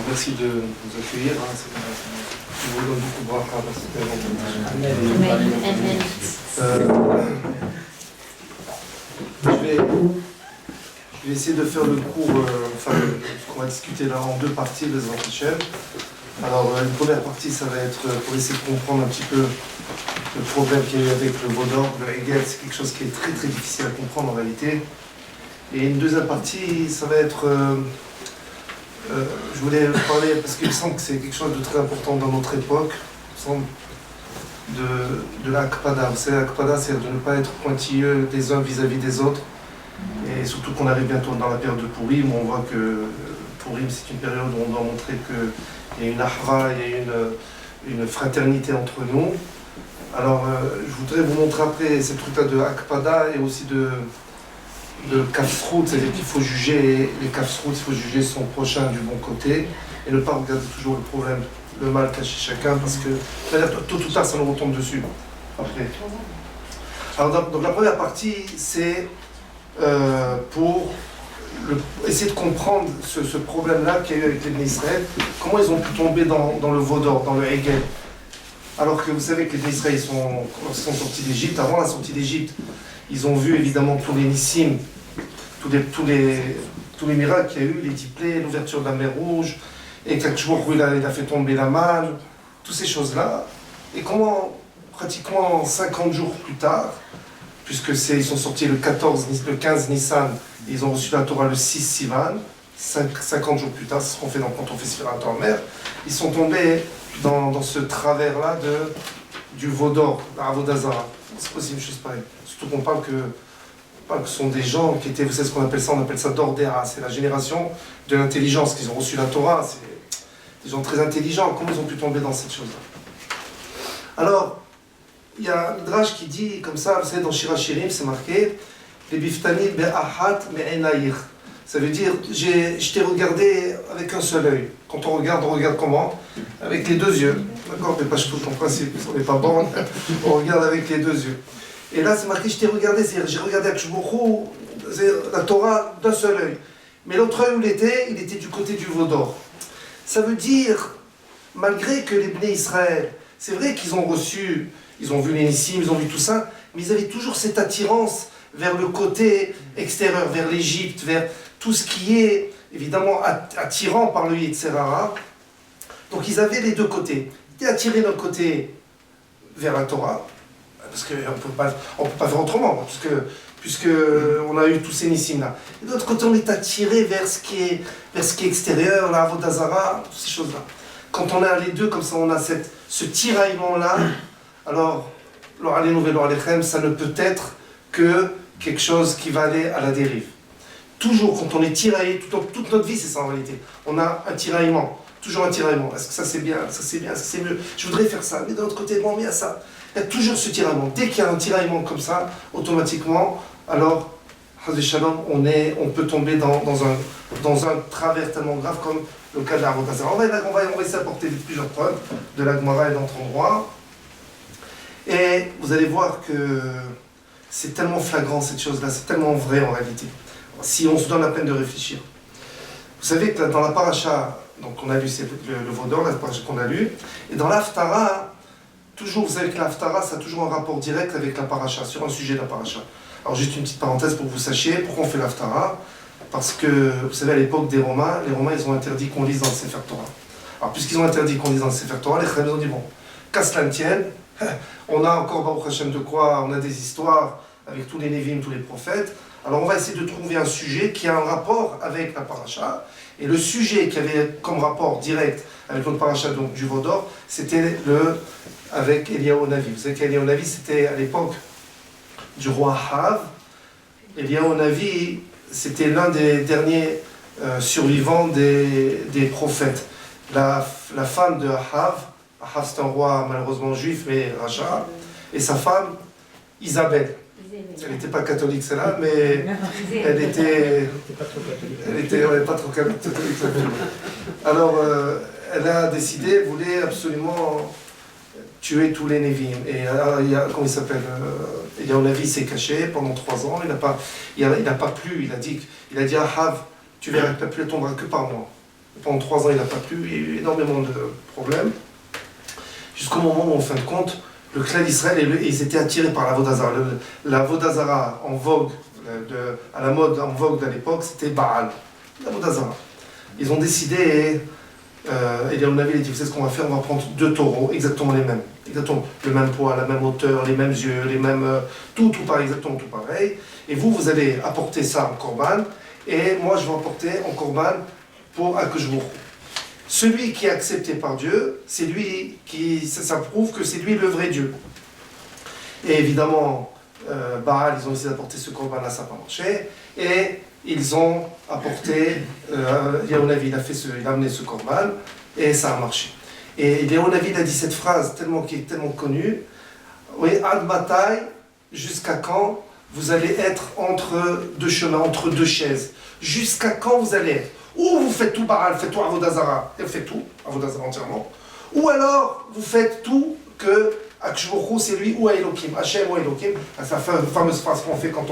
Merci de nous accueillir. Je vous donne beaucoup de bracha dans cette je vais essayer de faire le cours, ce qu'on va discuter là en deux parties, les Hashem. Alors, une première partie, ça va être pour essayer de comprendre un petit peu le problème qu'il y a eu avec le Vaudor, le Hegel. C'est quelque chose qui est très très difficile à comprendre en réalité. Et une deuxième partie, ça va être... je voulais parler, parce qu'il me semble que c'est quelque chose de très important dans notre époque, il me semble, de l'Akpada. Vous savez, l'Akpada, c'est de ne pas être pointilleux des uns vis-à-vis des autres. Et surtout qu'on arrive bientôt dans la période de Purim, où on voit que Purim, c'est une période où on doit montrer qu'il y a une ahva, il y a une fraternité entre nous. Alors, je voudrais vous montrer après ces trucs-là de Akpada et aussi de kafsrout, c'est-à-dire qu'il faut juger les kafsrout, il faut juger son prochain du bon côté et ne pas regarder toujours le problème, le mal caché chacun, parce que tôt ou tard ça nous retombe dessus après. Alors donc la première partie c'est pour essayer de comprendre ce problème-là qu'il y a eu avec les Bnei Israël, comment ils ont pu tomber dans le Vaudor, dans le Hegel. Alors que vous savez que les Bnei Israël sont sortis d'Égypte, avant la sortie d'Égypte, ils ont vu évidemment tous les nissim, tous les miracles qu'il y a eu, les 10 plaies, l'ouverture de la mer Rouge, et quelques jours où il a fait tomber la manne, toutes ces choses-là. Et comment, pratiquement 50 jours plus tard, puisque ils sont sortis le 15 Nissan, et ils ont reçu la Torah le 6 Sivan, 50 jours plus tard, c'est ce qu'on fait quand on fait Sfirat mer, ils sont tombés dans ce travers-là du Vaudor, l'Avodazara. C'est possible une chose pareille. Surtout qu'on parle que ce sont des gens qui étaient, vous savez ce qu'on appelle ça, d'Ordera, c'est la génération de l'intelligence, qu'ils ont reçu la Torah, c'est des gens très intelligents, comment ils ont pu tomber dans cette chose-là? Alors, il y a un Midrash qui dit, comme ça, vous savez, dans Shir HaShirim, c'est marqué, les biftani be'ahat me'enayir. Ça veut dire, je t'ai regardé avec un seul œil. Quand on regarde comment? Avec les deux yeux. D'accord, mais pas je trouve ton principe, on n'est pas bon, on regarde avec les deux yeux. Et là, c'est marqué, je t'ai regardé, c'est-à-dire, j'ai regardé avec Shbourou, la Torah d'un seul œil. Mais l'autre œil où il était du côté du Vaudor. Ça veut dire, malgré que les Bnei Israël, c'est vrai qu'ils ont reçu, ils ont vu les Nissim, ils ont vu tout ça, mais ils avaient toujours cette attirance vers le côté extérieur, vers l'Égypte, vers tout ce qui est évidemment attirant par le Yetzirah. Donc ils avaient les deux côtés. Ils étaient attirés d'un côté vers la Torah, parce qu'on ne peut pas faire autrement, puisque on a eu tous ces nissim là. Et de l'autre côté, on est attiré vers ce qui est extérieur, la Avodazara, toutes ces choses-là. Quand on a les deux, comme ça, on a ce tiraillement-là, alors, ça ne peut être que quelque chose qui va aller à la dérive. Toujours, quand on est tiraillé, toute notre vie, c'est ça en réalité. On a un tiraillement, toujours un tiraillement. Est-ce que ça c'est bien, ça c'est bien, ça c'est mieux? Je voudrais faire ça, mais d'un autre côté, bon, mais il y a ça. Il y a toujours ce tiraillement. Dès qu'il y a un tiraillement comme ça, automatiquement, alors, Shalom, on peut tomber dans un travers tellement grave comme le cas de la Rotation. On va essayer d'apporter plusieurs preuves de la Gemara et d'autres endroits. Et vous allez voir que c'est tellement flagrant cette chose-là, c'est tellement vrai en réalité. Si on se donne la peine de réfléchir. Vous savez que dans la paracha, donc on a lu le Vaudor, la paracha qu'on a lu, et dans l'Haftara, toujours, vous savez que l'Haftara, ça a toujours un rapport direct avec la paracha, sur un sujet de la paracha. Alors juste une petite parenthèse pour que vous sachiez pourquoi on fait l'Haftara, parce que, vous savez, à l'époque des Romains, les Romains, ils ont interdit qu'on lise dans le Sefer Torah. Alors puisqu'ils ont interdit qu'on lise dans le Sefer Torah, les Chachamim ont dit, bon, qu'à cela ne tienne, on a encore, Baruch Hashem, de quoi, on a des histoires avec tous les Névim, tous les prophètes. Alors on va essayer de trouver un sujet qui a un rapport avec la paracha. Et le sujet qui avait comme rapport direct avec notre paracha donc, du Vaudor, c'était avec Eliyahu Navi. Vous savez qu'Eliyahu Navi, c'était à l'époque du roi Ahav. Eliyahu Navi, c'était l'un des derniers survivants des prophètes. La femme de Ahav c'était un roi malheureusement juif, mais Racha, et sa femme, Isabelle. Elle n'était pas catholique celle-là, mais elle était pas trop catholique. Alors, elle a décidé, elle voulait absolument tuer tous les Névim. Et comment il s'appelle Eliyahu Navi s'est caché pendant 3 ans, il n'a pas plu, il a dit à Ahav, tu verras, tu ne tomberas que par moi. Pendant 3 ans, il n'a pas pu, il y a eu énormément de problèmes. Jusqu'au moment où, en fin de compte, le clan d'Israël, ils étaient attirés par la Vodazara. La Vodazara en vogue, à la mode en vogue de l'époque, c'était Baal, la Vodazara. Ils ont décidé, et on avait dit, vous savez ce qu'on va faire, on va prendre 2 taureaux, exactement les mêmes. Exactement le même poids, la même hauteur, les mêmes yeux, les mêmes... tout pareil, exactement tout pareil. Et vous allez apporter ça en Korban, et moi je vais apporter en Korban pour Akashbourou. Celui qui est accepté par Dieu, c'est lui qui... Ça prouve que c'est lui le vrai Dieu. Et évidemment, Baal, ils ont essayé d'apporter ce Korban-là, ça n'a pas marché. Et ils ont apporté... Yahunavi, il a amené ce Korban, et ça a marché. Et Yahunavi, il a dit cette phrase qui est tellement connue. Oui, Ad Bataille, jusqu'à quand vous allez être entre 2 chemins, entre 2 chaises? Jusqu'à quand vous allez être? Ou vous faites tout Baal, faites tout Avodazara, et vous faites tout, Avodazara entièrement. Ou alors, vous faites tout que Akshvochu, c'est lui, ou Elohim, Hachem ou Elohim. C'est la fameuse phrase qu'on fait quand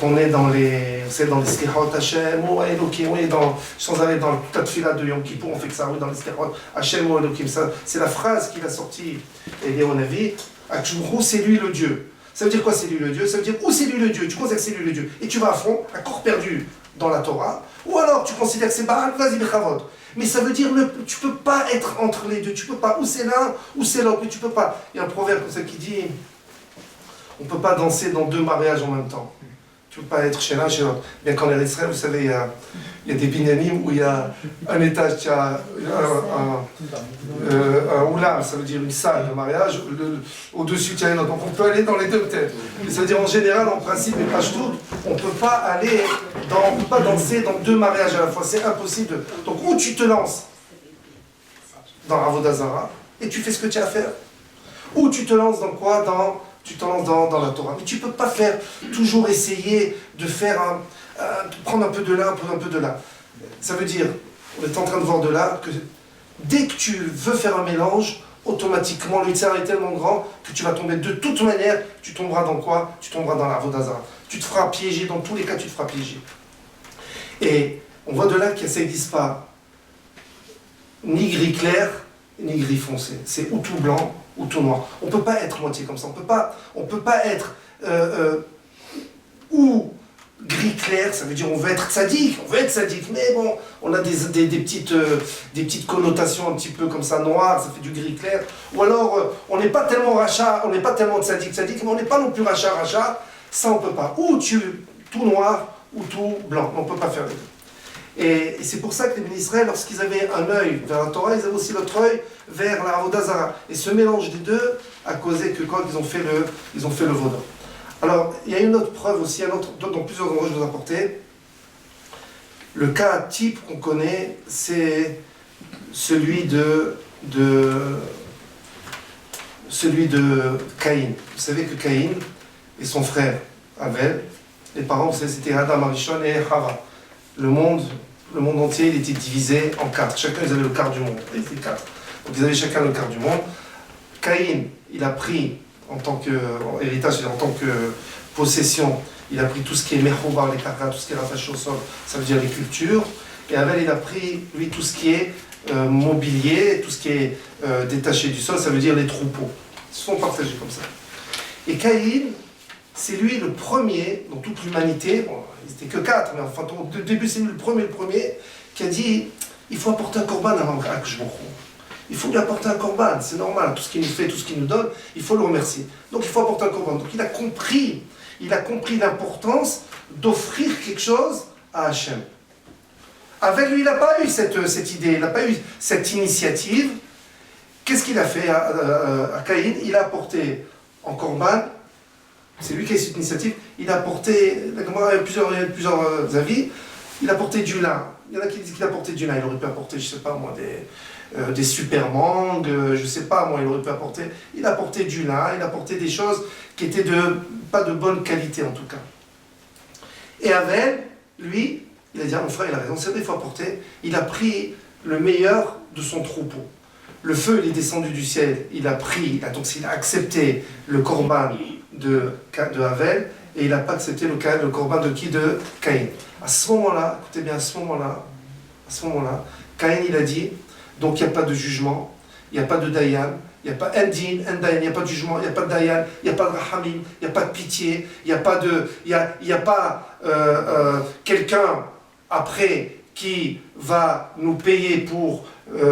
on est dans les Slichot, Hachem ou Elohim, oui, sans aller dans toute la tefila de Yom Kippour, on fait que ça, oui, dans les Slichot, Hachem ou Elohim. C'est la phrase qu'il a sortie, Eliyahu, Akshvochu, c'est lui le Dieu. Ça veut dire quoi, c'est lui le Dieu? Ça veut dire, ou c'est lui le Dieu, tu considères que c'est lui le Dieu, et tu vas à fond, à corps perdu dans la Torah, ou alors tu considères que c'est Baal, vas-y, Bechavot. Mais ça veut dire, tu ne peux pas être entre les deux, tu ne peux pas, ou c'est l'un, ou c'est l'autre, mais tu ne peux pas. Il y a un proverbe comme ça qui dit, on ne peut pas danser dans 2 mariages en même temps. Tu ne peux pas être chez l'un, chez l'autre. Bien qu'en Israël, vous savez, il y a des binyanim où il y a un étage, tu as un oulam, ça veut dire une salle de mariage, au-dessus tu as une autre. Donc on peut aller dans les 2 peut-être. Mais ça veut dire en général, en principe, mais pas tout, on ne peut pas danser dans 2 mariages à la fois, c'est impossible. Donc où tu te lances dans Avodazara et tu fais ce que tu as à faire. Ou tu te lances dans quoi? Tu te lances dans la Torah. Mais tu ne peux pas toujours essayer de prendre un peu de là, un peu de là. Ça veut dire, on est en train de voir de là, que dès que tu veux faire un mélange, automatiquement, le Yitzhar est tellement grand que tu vas tomber de toute manière, tu tomberas dans quoi? Tu tomberas dans la Vodazara. Tu te feras piéger, dans tous les cas, tu te feras piéger. Et on voit de là que ça n'existe pas ni gris clair, ni gris foncé. C'est ou tout blanc, ou tout noir. On ne peut pas être moitié comme ça. On peut pas être ou gris clair, ça veut dire on veut être sadique, mais bon, on a des petites connotations un petit peu comme ça, noir, ça fait du gris clair. Ou alors, on n'est pas tellement rachat, on n'est pas tellement sadique, mais on n'est pas non plus rachat, ça on ne peut pas. Ou tout noir, ou tout blanc, on ne peut pas faire les deux. Et c'est pour ça que les Israël, lorsqu'ils avaient un œil vers la Torah, ils avaient aussi l'autre œil vers la Avodazara. Et ce mélange des deux a causé que quand ils ont fait le vaudin. Alors, il y a une autre preuve aussi, dans plusieurs endroits je vous ai apporté. Le cas type qu'on connaît, c'est celui de Caïn. Vous savez que Caïn et son frère Abel, les parents, vous savez, c'était Adam Arishon et Chava. Le monde entier, il était divisé en 4. Chacun, ils avaient le quart du monde. Ils étaient 4. Donc, ils avaient chacun le quart du monde. Caïn, il a pris, en tant qu'héritage, en tant que possession, il a pris tout ce qui est Mechoubar, les Kaka, tout ce qui est rattaché au sol, ça veut dire les cultures. Et Abel, il a pris, lui, tout ce qui est mobilier, tout ce qui est détaché du sol, ça veut dire les troupeaux. Ils se sont partagés comme ça. Et Caïn, c'est lui le premier dans toute l'humanité, bon, ils n'étaient que 4, mais enfin, au début, c'est lui le premier qui a dit il faut apporter un korban à Akashbourou. Il faut lui apporter un korban, c'est normal, tout ce qu'il nous fait, tout ce qu'il nous donne, il faut le remercier. Donc il faut apporter un korban. Donc il a compris l'importance d'offrir quelque chose à Hachem. Avec lui, il n'a pas eu cette idée, il n'a pas eu cette initiative. Qu'est-ce qu'il a fait à Caïn? Il a apporté en korban. C'est lui qui a eu cette initiative. Il a apporté, il y a plusieurs avis, il a apporté du lin. Il y en a qui disent qu'il a apporté du lin. Il aurait pu apporter, je ne sais pas moi, des super mangues, je ne sais pas moi, il aurait pu apporter. Il a apporté du lin, il a apporté des choses qui étaient pas de bonne qualité en tout cas. Et Abel, lui, il a dit, ah, mon frère, il a raison, c'est vrai, il faut apporter. Il a pris le meilleur de son troupeau. Le feu, il est descendu du ciel, il a accepté le korban de Havel, et il n'a pas accepté le korban de qui? De Caïn. À ce moment-là, écoutez bien, à ce moment-là, à ce moment-là, Caïn il a dit, donc il n'y a pas de jugement, il n'y a pas de dayan, il n'y a pas Endin, Endayan, il n'y a pas de jugement, il n'y a pas de dayan, il n'y a pas de rahamim, il n'y a pas de pitié, il n'y a pas quelqu'un après qui va nous payer pour,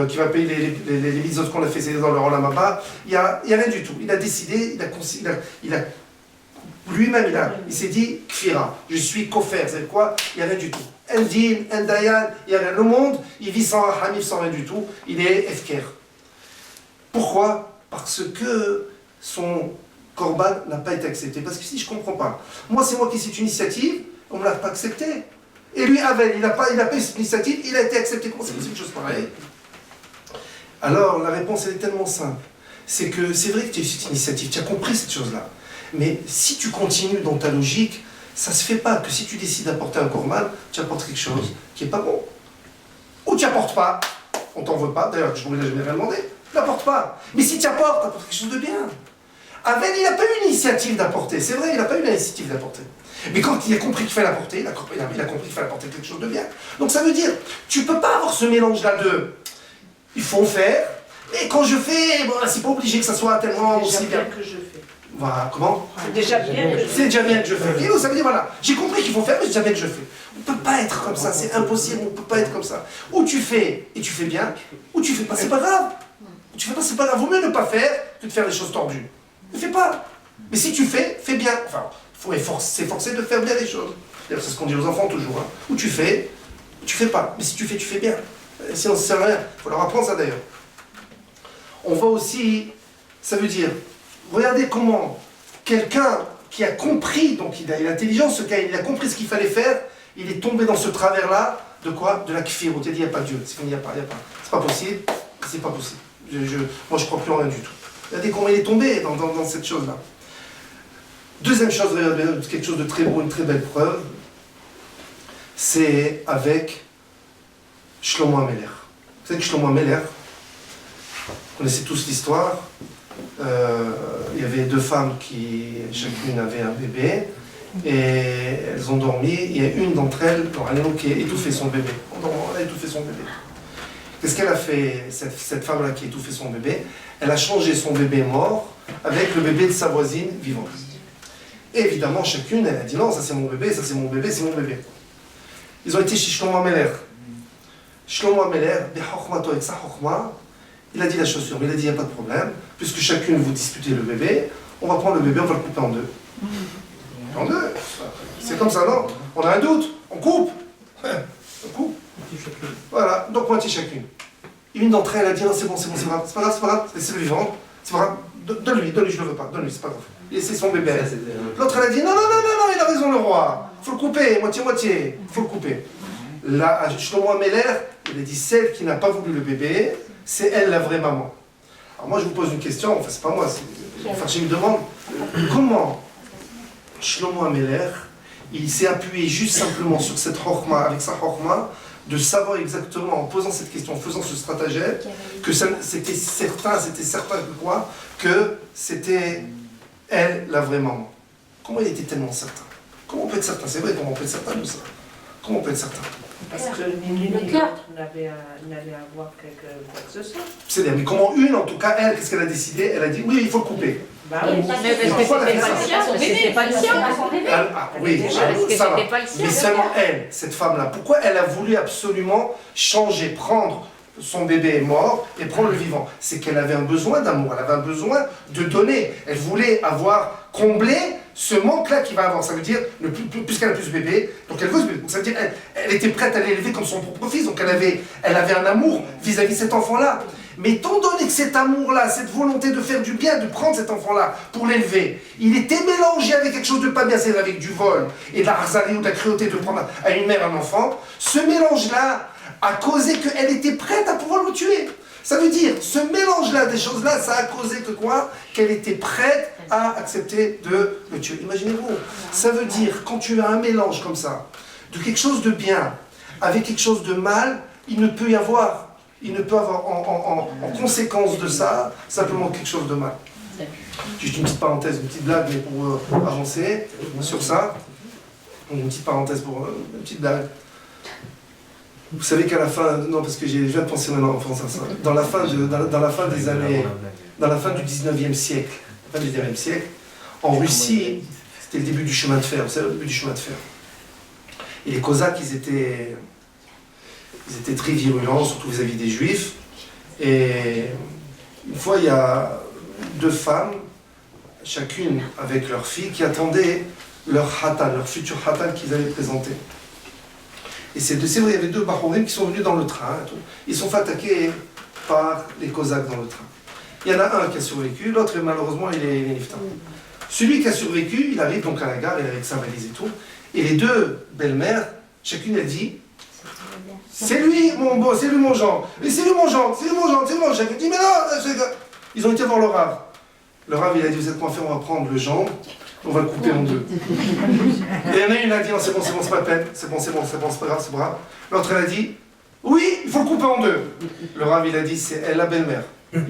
qui va payer les mitzvot qu'on a fait dans le Olam Haba. Il n'y a rien du tout. Il a décidé, lui-même, il s'est dit, Kfira, je suis kofer, c'est quoi? Il n'y a rien du tout. Endin, Endayan, il n'y a rien. Le monde, il vit sans rahamim, sans rien du tout. Il est efker. Pourquoi? Parce que son korban n'a pas été accepté. Parce que si je ne comprends pas, moi c'est moi qui suis une initiative, on ne me l'a pas accepté. Et lui, Avel, il n'a pas eu cette initiative, il a été accepté. Comment c'est possible une chose pareille? Alors la réponse elle est tellement simple. C'est que c'est vrai que tu as eu cette initiative, tu as compris cette chose-là. Mais si tu continues dans ta logique, ça ne se fait pas que si tu décides d'apporter un korban, tu apportes quelque chose qui n'est pas bon. Ou tu n'apportes pas, on t'en veut pas, d'ailleurs je ne l'ai jamais rien demandé. N'apporte pas. Mais si tu apportes, apporte quelque chose de bien. Avel, il n'a pas eu l'initiative d'apporter. C'est vrai, il n'a pas eu l'initiative d'apporter. Mais quand il a compris qu'il fallait apporter, il a compris qu'il fallait apporter quelque chose de bien. Donc ça veut dire, tu ne peux pas avoir ce mélange-là de il faut faire, et quand je fais, bon, c'est pas obligé que ça soit tellement aussi bien. Que je fais. Voilà, comment? C'est déjà bien que je fais. C'est déjà bien que je fais. Et ça veut dire, voilà, j'ai compris qu'il faut faire, mais c'est déjà bien que je fais. On ne peut pas être comme ça, c'est impossible, on ne peut pas être comme ça. Ou tu fais, et tu fais bien, ou tu fais pas, c'est pas grave. Tu fais pas, c'est pas grave, vaut mieux ne pas faire que de faire les choses tordues. Ne fais pas. Mais si tu fais, fais bien. Enfin, il faut s'efforcer de faire bien les choses. C'est ce qu'on dit aux enfants toujours. Hein. Ou tu fais, ou tu fais pas. Mais si tu fais bien. Sinon, ça ne sert à rien. Il faut leur apprendre ça d'ailleurs. On va aussi, ça veut dire, regardez comment quelqu'un qui a compris, donc il a l'intelligence, ce cas, il a compris ce qu'il fallait faire, il est tombé dans ce travers-là, de quoi? De la kfir. Il a dit, il n'y a pas de Dieu. C'est fini, il n'y a pas. C'est pas possible. C'est pas possible. Moi, je ne crois plus en rien du tout. Regardez comment il est tombé dans cette chose-là. Deuxième chose, quelque chose de très beau, une très belle preuve, c'est avec Shlomo HaMelech. Vous savez que Shlomo HaMelech, vous connaissez tous l'histoire, il y avait deux femmes qui, chacune avait un bébé, et elles ont dormi, et il y a une d'entre elles, qui a étouffé son bébé. Elle a étouffé son bébé. Qu'est-ce qu'elle a fait, cette femme-là qui a étouffé son bébé? Elle a changé son bébé mort avec le bébé de sa voisine vivante. Et évidemment, chacune, elle a dit non, ça c'est mon bébé, ça c'est mon bébé, c'est mon bébé. Ils ont été chez Shlomo HaMelech. Shlomo HaMelech, avec sa chokma, il a dit la chose suivante, il a dit il n'y a pas de problème, puisque chacune vous disputez le bébé, on va prendre le bébé, on va le couper en deux. En deux? C'est comme ça, non? On a un doute, on coupe. On coupe. Voilà, donc moitié chacune. Une d'entre elles a dit non, c'est bon, c'est pas grave, c'est le vivant, c'est pas grave, donne-lui, je le veux pas, donne-lui, c'est pas grave. Et c'est son bébé. L'autre elle a dit non, il a raison le roi, faut le couper, moitié, faut le couper. Là, à Shlomo HaMelech, il a dit celle qui n'a pas voulu le bébé, c'est elle la vraie maman. Alors moi je vous pose une question, enfin c'est pas moi, je me demande comment Shlomo HaMelech, il s'est appuyé juste simplement sur cette chokma, avec sa chokma, de savoir exactement, en posant cette question, en faisant ce stratagème, que c'était certain que quoi? Que c'était elle la vraie maman. Comment il était tellement certain? Comment on peut être certain? C'est vrai, comment on peut être certain de ça? Comment on peut être certain? Parce que ni l'une ni l'autre n'avait à voir quoi que ce soit. C'est-à-dire, mais comment une, en tout cas, elle, qu'est-ce qu'elle a décidé? Elle a dit, oui, il faut le couper. Bah oui, mais c'était pas le sien. Ah oui, ça va. Mais seulement elle, cette femme-là, pourquoi elle a voulu absolument changer, prendre son bébé mort et prendre le vivant? C'est qu'elle avait un besoin d'amour, elle avait un besoin de donner. Elle voulait avoir comblé ce manque-là qu'il va avoir. Ça veut dire, puisqu'elle a plus de bébé, donc elle veut ce bébé. Donc ça veut dire, elle était prête à l'élever comme son propre fils, donc elle avait un amour vis-à-vis de cet enfant-là. Mais étant donné que cet amour-là, cette volonté de faire du bien, de prendre cet enfant-là pour l'élever, il était mélangé avec quelque chose de pas bien, c'est-à-dire avec du vol et de la harzarie ou de la cruauté de prendre à une mère un enfant, ce mélange-là a causé qu'elle était prête à pouvoir le tuer. Ça veut dire, ce mélange-là des choses-là, ça a causé que quoi? Qu'elle était prête à accepter de le tuer. Imaginez-vous, ça veut dire, quand tu as un mélange comme ça, de quelque chose de bien avec quelque chose de mal, il ne peut avoir en conséquence de ça, simplement quelque chose de mal. Juste une petite parenthèse, une petite blague, mais pour avancer sur ça. Une petite parenthèse pour une petite blague. Vous savez qu'à la fin, non parce que je viens de penser maintenant en pensant à ça, dans la fin des années, dans la fin du 19e siècle, en Russie, c'était le début du chemin de fer, vous savez, le début du chemin de fer. Et les Cosaques, ils étaient très virulents, surtout vis-à-vis des Juifs. Et une fois, il y a deux femmes, chacune avec leur fille, qui attendaient leur hatan, leur futur hatan qu'ils allaient présenter. Et c'est vrai, il y avait deux Bahourim qui sont venus dans le train. Ils sont fait attaquer par les Cosaques dans le train. Il y en a un qui a survécu, l'autre malheureusement il est niftar. Celui qui a survécu, il arrive donc à la gare avec sa valise et tout. Et les deux belles-mères, chacune elle dit c'est lui mon genre, et c'est lui mon genre. Chacun dit mais non, ils ont été voir le Rav. Le Rav il a dit vous êtes quoi faire, on va prendre le genre, on va le couper en deux. Et il y en a une qui a dit non c'est bon, c'est pas la peine, c'est pas grave, c'est pas grave. L'autre elle a dit oui, il faut le couper en deux. Le Rav il a dit c'est elle la belle-mère. C'est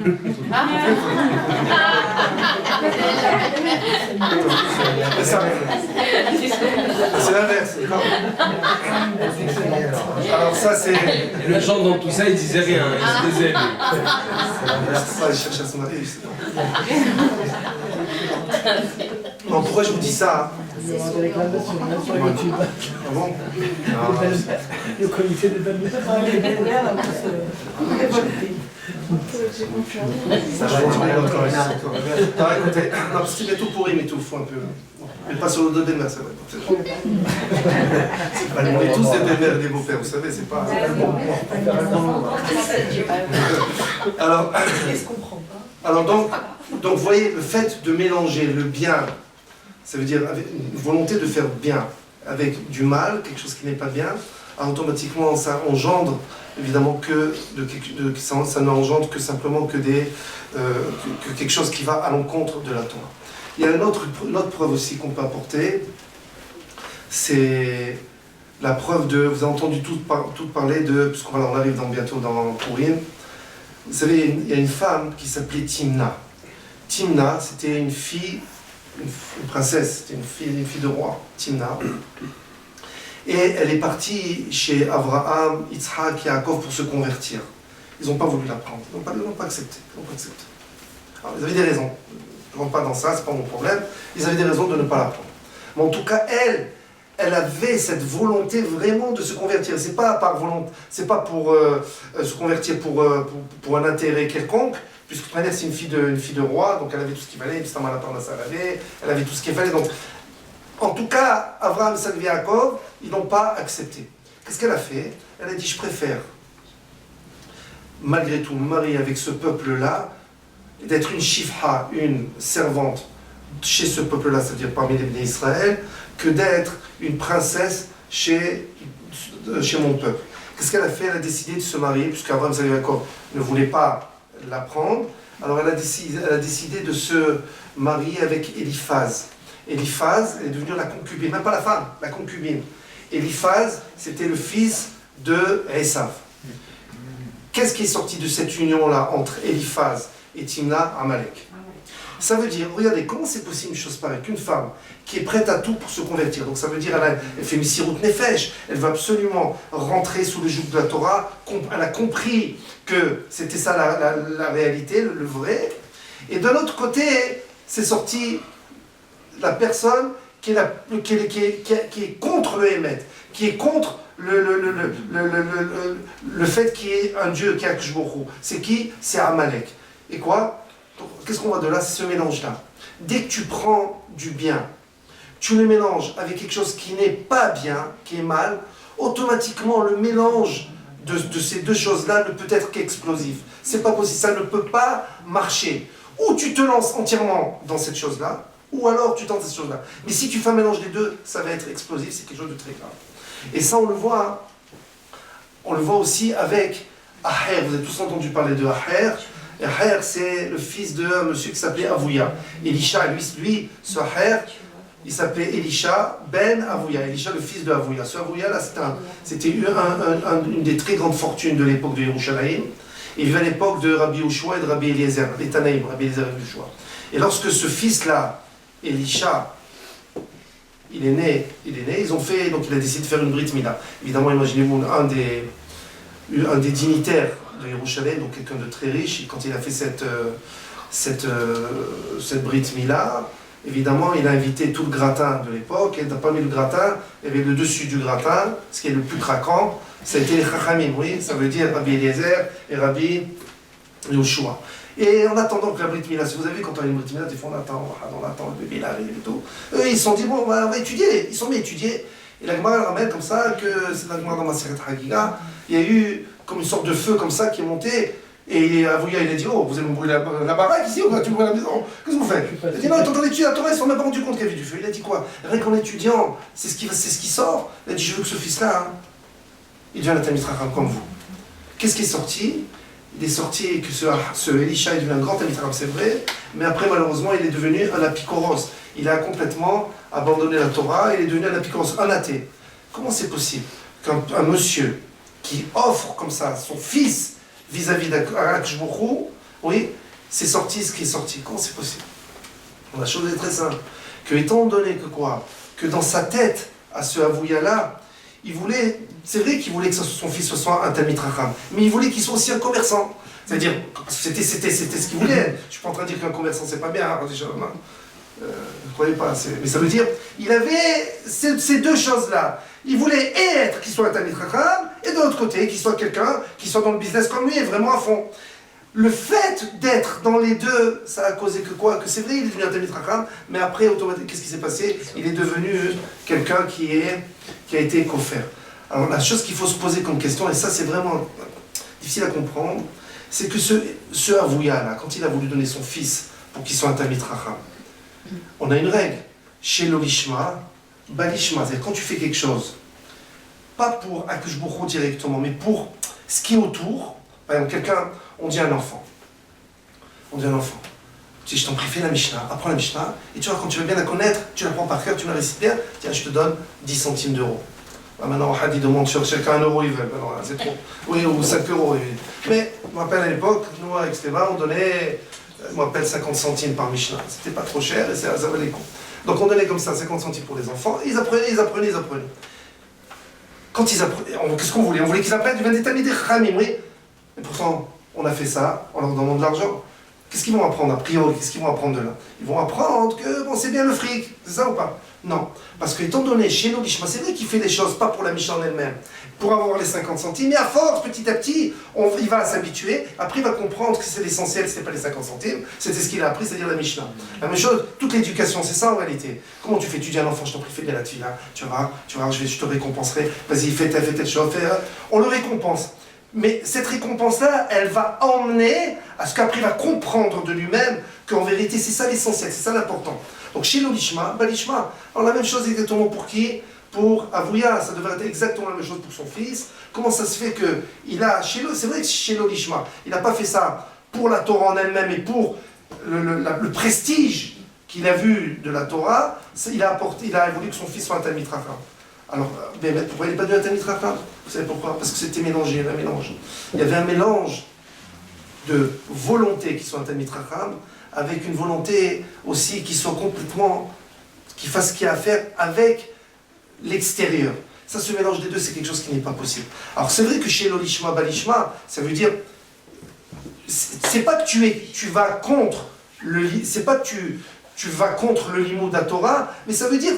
l'inverse. Alors ça c'est... Le genre dans tout ça il disait rien, il se taisait. Je vais chercher son mari. Non, pourquoi je vous dis ça? Ah bon? Le comité des belles-mères. Ça va être encore. Non, écoutez, non, parce qu'il est tout pourri, mais tout, faut un peu. Mais pas sur le dos des mères, c'est vrai. On est tous des belles-mères et des beaux-pères, vous savez, c'est pas. Alors donc, vous voyez, le fait de mélanger le bien, ça veut dire avec une volonté de faire bien avec du mal, quelque chose qui n'est pas bien, automatiquement ça engendre évidemment ça n'engendre que simplement que quelque chose qui va à l'encontre de la Torah. Il y a une autre preuve aussi qu'on peut apporter, c'est la preuve de, vous avez entendu tout parler de, puisqu'on arrive bientôt dans Purim, vous savez, il y a une femme qui s'appelait Timna. Timna, c'était une fille, une princesse, c'était une fille de roi, Timna. Et elle est partie chez Abraham, Yitzhak et Yaakov pour se convertir. Ils n'ont pas voulu la prendre, ils n'ont pas accepté. Alors, ils avaient des raisons. Je ne rentre pas dans ça, ce n'est pas mon problème. Ils avaient des raisons de ne pas la prendre. Mais en tout cas, elle avait cette volonté vraiment de se convertir. C'est pas par volonté, c'est pas pour se convertir pour un intérêt quelconque, puisque de toute manière c'est une fille de roi, donc elle avait tout ce qu'il fallait, elle avait tout ce qu'il fallait. Donc, en tout cas, Abraham, Isaac et Yaakov, ils n'ont pas accepté. Qu'est-ce qu'elle a fait? Elle a dit, je préfère, malgré tout, me marier avec ce peuple-là, d'être une shifha, une servante chez ce peuple-là, c'est-à-dire parmi les bénis Israël, que d'être une princesse chez mon peuple. Qu'est-ce qu'elle a fait? Elle a décidé de se marier, puisqu'Abraham, Isaac et Yaakov ne voulaient pas la prendre. Alors elle a décidé de se marier avec Eliphaz. Eliphaz est devenue la concubine, même pas la femme, la concubine. Eliphaz, c'était le fils de Esav. Qu'est-ce qui est sorti de cette union-là entre Eliphaz et Timna, Amalek? Ça veut dire, regardez, comment c'est possible une chose pareille, qu'une femme qui est prête à tout pour se convertir, donc ça veut dire elle fait Messirut Nefesh, elle veut absolument rentrer sous le joug de la Torah, elle a compris que c'était ça la réalité, le vrai, et de l'autre côté, c'est sorti la personne qui est contre le Hémet, qui est contre le fait qu'il y ait un Dieu qui est Akshbourou. C'est qui? C'est Amalek. Et quoi? Qu'est-ce qu'on voit de là? C'est ce mélange-là. Dès que tu prends du bien, tu le mélanges avec quelque chose qui n'est pas bien, qui est mal, automatiquement le mélange de ces deux choses-là ne peut être qu'explosif. C'est pas possible, ça ne peut pas marcher. Ou tu te lances entièrement dans cette chose-là, ou alors tu tentes cette chose-là. Mais si tu fais un mélange des deux, ça va être explosif, c'est quelque chose de très grave. Et ça, on le voit aussi avec Aher. Vous avez tous entendu parler de Aher. Aher, c'est le fils d'un monsieur qui s'appelait Avouya. Elisha, lui, ce Aher, il s'appelait Elisha ben Avouya. Elisha, le fils de Avouya. Ce Avouya-là, c'était une des très grandes fortunes de l'époque de Yerushalayim. Il vivait à l'époque de Rabbi Yehoshua et de Rabbi Eliezer, les Tanaïm, Rabbi Eliezer et Yehoshua. Et lorsque ce fils-là, Elisha, il est né, donc il a décidé de faire une Brit Mila. Évidemment, imaginez-vous, un des un des dignitaires de Yerushalayim, donc quelqu'un de très riche, quand il a fait cette Brit Mila, évidemment, il a invité tout le gratin de l'époque, et parmi le gratin, il y avait le dessus du gratin, ce qui est le plus craquant, ça a été les Chachamim, oui, ça veut dire Rabbi Eliezer et Rabbi Yoshua. Et en attendant que la Brit Mila, si vous avez, quand on a une Brit Mila, des fois on attend, le bébé il arrive et tout. Eux, ils se sont dit, bon, on va étudier, ils sont mis à étudier. Et la Gemara ramène comme ça, que c'est la Gemara dans Maseret Hagiga, il y a eu comme une sorte de feu comme ça qui est monté. Et Avouya, il a dit, oh, vous allez me brûler la baraque ici ou quoi? Tu brûles la maison? Qu'est-ce que vous faites? Il a dit, non, ils sont en train d'étudier la Torah, ils ne se sont même pas rendus compte qu'il y avait du feu. Il a dit quoi? Rien qu'en étudiant, c'est ce qui sort. Il a dit, je veux que ce fils-là, il devienne un Talmid Chacham comme vous. Qu'est-ce qui est sorti? Il est sorti que ce Elisha est devenu un grand Talmid Chacham, c'est vrai, mais après, malheureusement, il est devenu un apikoros. Il a complètement abandonné la Torah, il est devenu un apikoros, un athée. Comment c'est possible qu'un monsieur qui offre comme ça son fils vis-à-vis d'Akadosh Baruch Hu, oui, c'est sorti ce qui est sorti. Comment c'est possible? La chose est très simple. Que étant donné que quoi? Que dans sa tête, à ce Avouya-là, il voulait, c'est vrai qu'il voulait que son fils soit un Talmid Chacham, mais il voulait qu'il soit aussi un commerçant. C'est-à-dire, c'était ce qu'il voulait. Je suis pas en train de dire qu'un commerçant c'est pas bien, hein, déjà, ne croyez pas, mais ça veut dire, il avait ces deux choses-là. Il voulait être qu'il soit un Talmid Chacham, et de l'autre côté, qu'il soit quelqu'un qui soit dans le business comme lui, et vraiment à fond. Le fait d'être dans les deux, ça a causé que quoi? Que c'est vrai, il est devenu un Talmid Chacham, mais après, automatiquement, qu'est-ce qui s'est passé? Il est devenu quelqu'un qui a été kofer. Alors la chose qu'il faut se poser comme question, et ça c'est vraiment difficile à comprendre, c'est que ce Avouya-là, quand il a voulu donner son fils pour qu'il soit un Talmid Chacham, on a une règle, chez l'Olishma, Balishma, c'est-à-dire quand tu fais quelque chose, pas pour Akadosh Baruch Hu directement, mais pour ce qui est autour. Par exemple, quelqu'un, on dit à un enfant, tu dis, je t'en prie, fais la Mishnah, apprends la Mishnah, et tu vois, quand tu veux bien la connaître, tu la prends par cœur, tu la récites bien, tiens, je te donne 10 centimes d'euros. Maintenant, Hadi demande sur chacun 1 euro, ils veulent, maintenant, c'est trop. Oui, ou 5 euros. Mais, je me rappelle à l'époque, nous, avec Stéphane, on donnait, je me rappelle, 50 centimes par Mishnah. C'était pas trop cher, et ça valait le coup. Donc on donnait comme ça 50 centimes pour les enfants, et ils apprenaient. Quand ils apprenaient, qu'est-ce qu'on voulait? On voulait qu'ils apprennent du des Talmidei Chachamim, oui. Et pourtant, on a fait ça en leur donnant de l'argent. Qu'est-ce qu'ils vont apprendre a priori? Qu'est-ce qu'ils vont apprendre de là? Ils vont apprendre que bon, c'est bien le fric, c'est ça ou pas? Non. Parce que étant donné, chez nous, c'est vrai qu'il fait les choses pas pour la Mishnah en elle-même, pour avoir les 50 centimes, mais à force, petit à petit, il va s'habituer, après il va comprendre que c'est l'essentiel, c'était pas les 50 centimes, c'était ce qu'il a appris, c'est-à-dire la Mishnah. La même chose, toute l'éducation, c'est ça en réalité. Comment tu fais? Tu dis à l'enfant, je t'en prie, fais bien la tefila, tu vas, je te récompenserai, vas-y, fais telle chose, on le récompense. Mais cette récompense-là, elle va emmener à ce qu'après il va comprendre de lui-même qu'en vérité, c'est ça l'essentiel, c'est ça l'important. Donc chez l'Olishma, Balishma, alors la même chose exactement pour qui? Pour Avouya, ça devrait être exactement la même chose pour son fils. Comment ça se fait que c'est vrai que chez l'Olishma, il n'a pas fait ça pour la Torah en elle-même et pour le prestige qu'il a vu de la Torah, il a voulu que son fils soit un Talmid Chacham. Alors, pourquoi il n'est pas devenu un Talmid Chacham? Vous savez pourquoi? Parce que c'était mélangé, il y avait un mélange. Il y avait un mélange de volonté qu'il soit un Talmid Chacham, avec une volonté aussi qui soit complètement, qui fasse ce qu'il y a à faire avec l'extérieur. Ça, ce mélange des deux, c'est quelque chose qui n'est pas possible. Alors c'est vrai que chez l'Olishma Balishma, ça veut dire, c'est pas que tu vas contre c'est pas que tu vas contre le limoud de la Torah, mais ça veut dire,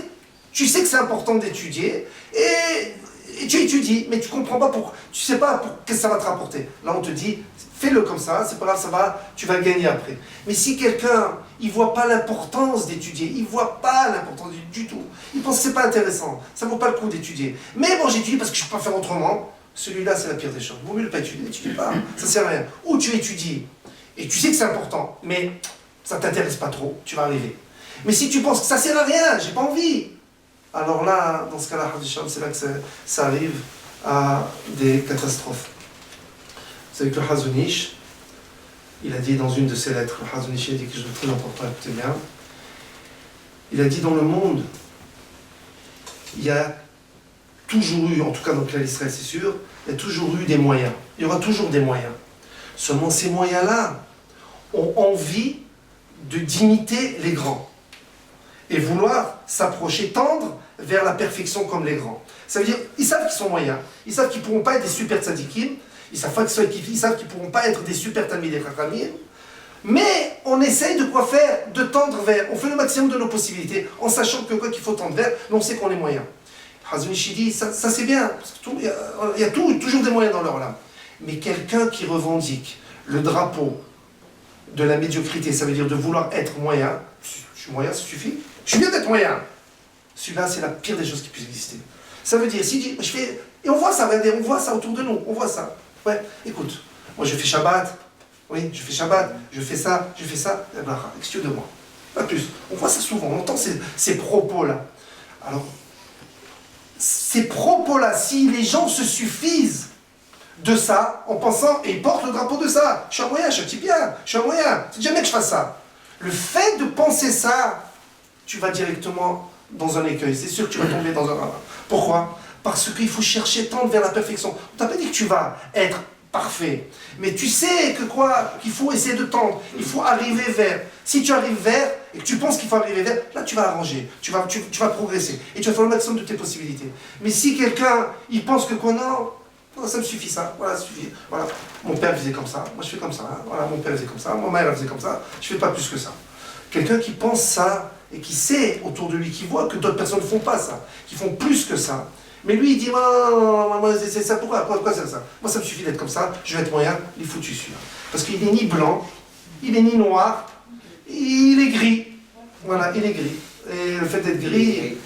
tu sais que c'est important d'étudier, et tu étudies, mais tu comprends pas tu sais pas qu'est-ce que ça va te rapporter. Là, on te dit, fais-le comme ça, c'est pas grave, tu vas gagner après. Mais si quelqu'un, il voit pas l'importance d'étudier, il voit pas l'importance du tout, il pense que c'est pas intéressant, ça vaut pas le coup d'étudier. Mais bon, j'étudie parce que je peux pas faire autrement, celui-là, c'est la pire des choses. Vaut mieux ne pas étudier, n'étudie pas, ça sert à rien. Ou tu étudies, et tu sais que c'est important, mais ça t'intéresse pas trop, tu vas arriver. Mais si tu penses que ça sert à rien, j'ai pas envie, alors là, dans ce cas-là, c'est là que ça arrive à des catastrophes. Vous savez que le Chazon Ish, il a dit dans une de ses lettres, le Chazon Ish a dit quelque chose de très important, écoutez bien. Il a dit dans le monde, il y a toujours eu, en tout cas dans le cas d'Israël c'est sûr, il y a toujours eu des moyens. Il y aura toujours des moyens. Seulement ces moyens-là ont envie d'imiter les grands. Et vouloir s'approcher, tendre vers la perfection comme les grands. Ça veut dire, ils savent qu'ils sont moyens, ils savent qu'ils ne pourront pas être des super tzadikim, Ils savent qu'ils ne pourront pas être des super talmidei chachamim. Mais on essaye de quoi faire, de tendre vers. On fait le maximum de nos possibilités, en sachant que quoi qu'il faut tendre vers, mais on sait qu'on a les moyens. Hazon Ish dit, ça c'est bien, parce qu'il y a toujours des moyens dans leur âme. Mais quelqu'un qui revendique le drapeau de la médiocrité, ça veut dire de vouloir être moyen, je suis moyen, ça suffit, je suis bien d'être moyen. Celui-là, c'est la pire des choses qui puissent exister. Ça veut dire, s'il dit, je fais. Et on voit ça, regardez, on voit ça autour de nous, on voit ça. Ouais, écoute, moi je fais Shabbat. Oui, je fais Shabbat, je fais ça, et ben, excuse de moi. Pas plus. On voit ça souvent, on entend ces propos-là. Alors, ces propos-là, si les gens se suffisent de ça, en pensant, et ils portent le drapeau de ça, je suis un moyen, je suis un petit bien, je suis un moyen, c'est jamais que je fasse ça. Le fait de penser ça, tu vas directement dans un écueil, c'est sûr que tu vas tomber dans un ravin. Pourquoi? Parce qu'il faut chercher tendre vers la perfection. On t'a pas dit que tu vas être parfait. Mais tu sais que quoi? Qu'il faut essayer de tendre. Il faut arriver vers. Si tu arrives vers et que tu penses qu'il faut arriver vers, là tu vas arranger. Tu vas progresser. Et tu vas faire le maximum de tes possibilités. Mais si quelqu'un, il pense que quoi? Non, ça me suffit ça. Voilà, ça suffit. Voilà. Mon père faisait comme ça. Moi je fais comme ça. Hein. Voilà, mon père faisait comme ça. Ma mère faisait comme ça. Je fais pas plus que ça. Quelqu'un qui pense ça et qui sait autour de lui, qui voit que d'autres personnes ne font pas ça, qui font plus que ça. Mais lui, il dit, moi, c'est ça, pourquoi c'est ça? Moi, ça me suffit d'être comme ça, je vais être moyen, il est foutu celui-là. Parce qu'il n'est ni blanc, il n'est ni noir, il est gris. Voilà, il est gris. Et le fait d'être gris,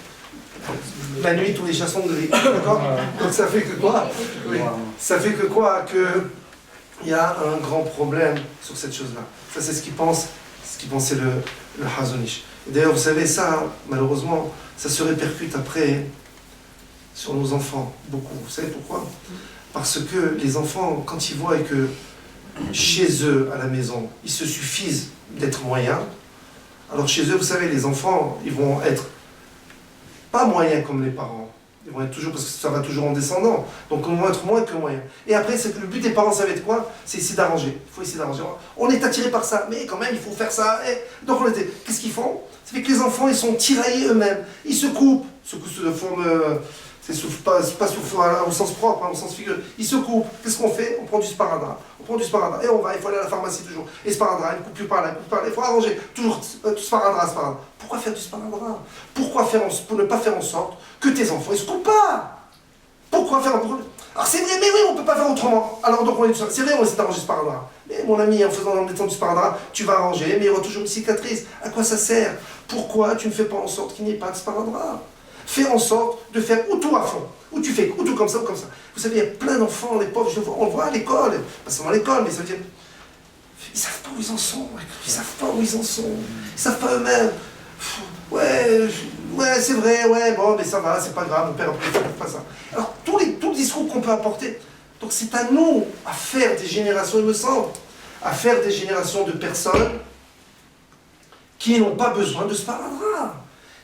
la nuit, tous les chats sont gris. D'accord? Donc ça fait que quoi? Oui. Ça fait que quoi? Il y a un grand problème sur cette chose-là. Ça, c'est ce qu'il pensait le Hazon Ish. D'ailleurs, vous savez, ça, malheureusement, ça se répercute après sur nos enfants, beaucoup. Vous savez pourquoi? Parce que les enfants, quand ils voient que chez eux, à la maison, ils se suffisent d'être moyens, alors chez eux, vous savez, les enfants, ils vont être pas moyens comme les parents. Ils vont être toujours, parce que ça va toujours en descendant. Donc ils vont être moins que moyens. Et après, c'est que le but des parents, ça va être quoi? C'est essayer d'arranger. Il faut essayer d'arranger. On est attiré par ça, mais quand même, il faut faire ça. Donc qu'est-ce qu'ils font? Ça fait que les enfants, ils sont tiraillés eux-mêmes. Ils se coupent. Se coupent de forme... pas au sens propre, hein, au sens figuré. Ils se coupent. Qu'est-ce qu'on fait? On prend du sparadrap. Et on va, il faut aller à la pharmacie toujours. Et sparadrap, une coupure par là, une coupure par là. Il faut arranger. Toujours sparadrap. Pourquoi faire du sparadrap? Pour ne pas faire en sorte que tes enfants, ils se coupent pas. Pourquoi faire Alors c'est vrai, mais oui, on ne peut pas faire autrement. Alors donc c'est vrai, on essaie d'arranger ce sparadrap. Mais mon ami, en mettant du sparadrap, tu vas arranger, mais il y aura toujours une cicatrice. À quoi ça sert? Pourquoi tu ne fais pas en sorte qu'il n'y ait pas de sparadrap? Fais en sorte de faire ou tout à fond, ou tu fais ou tout comme ça ou comme ça. Vous savez, il y a plein d'enfants, les pauvres, on le voit à l'école, pas seulement à l'école, mais ça veut dire, ils savent pas où ils en sont, ils savent pas où ils en sont, ils savent pas eux-mêmes. Ouais, c'est vrai, ouais, bon, mais ça va, c'est pas grave, mon père après, pas ça. Alors, tout le discours qu'on peut apporter, donc c'est à nous à faire des générations, il me semble, à faire des générations de personnes qui n'ont pas besoin de sparadrap,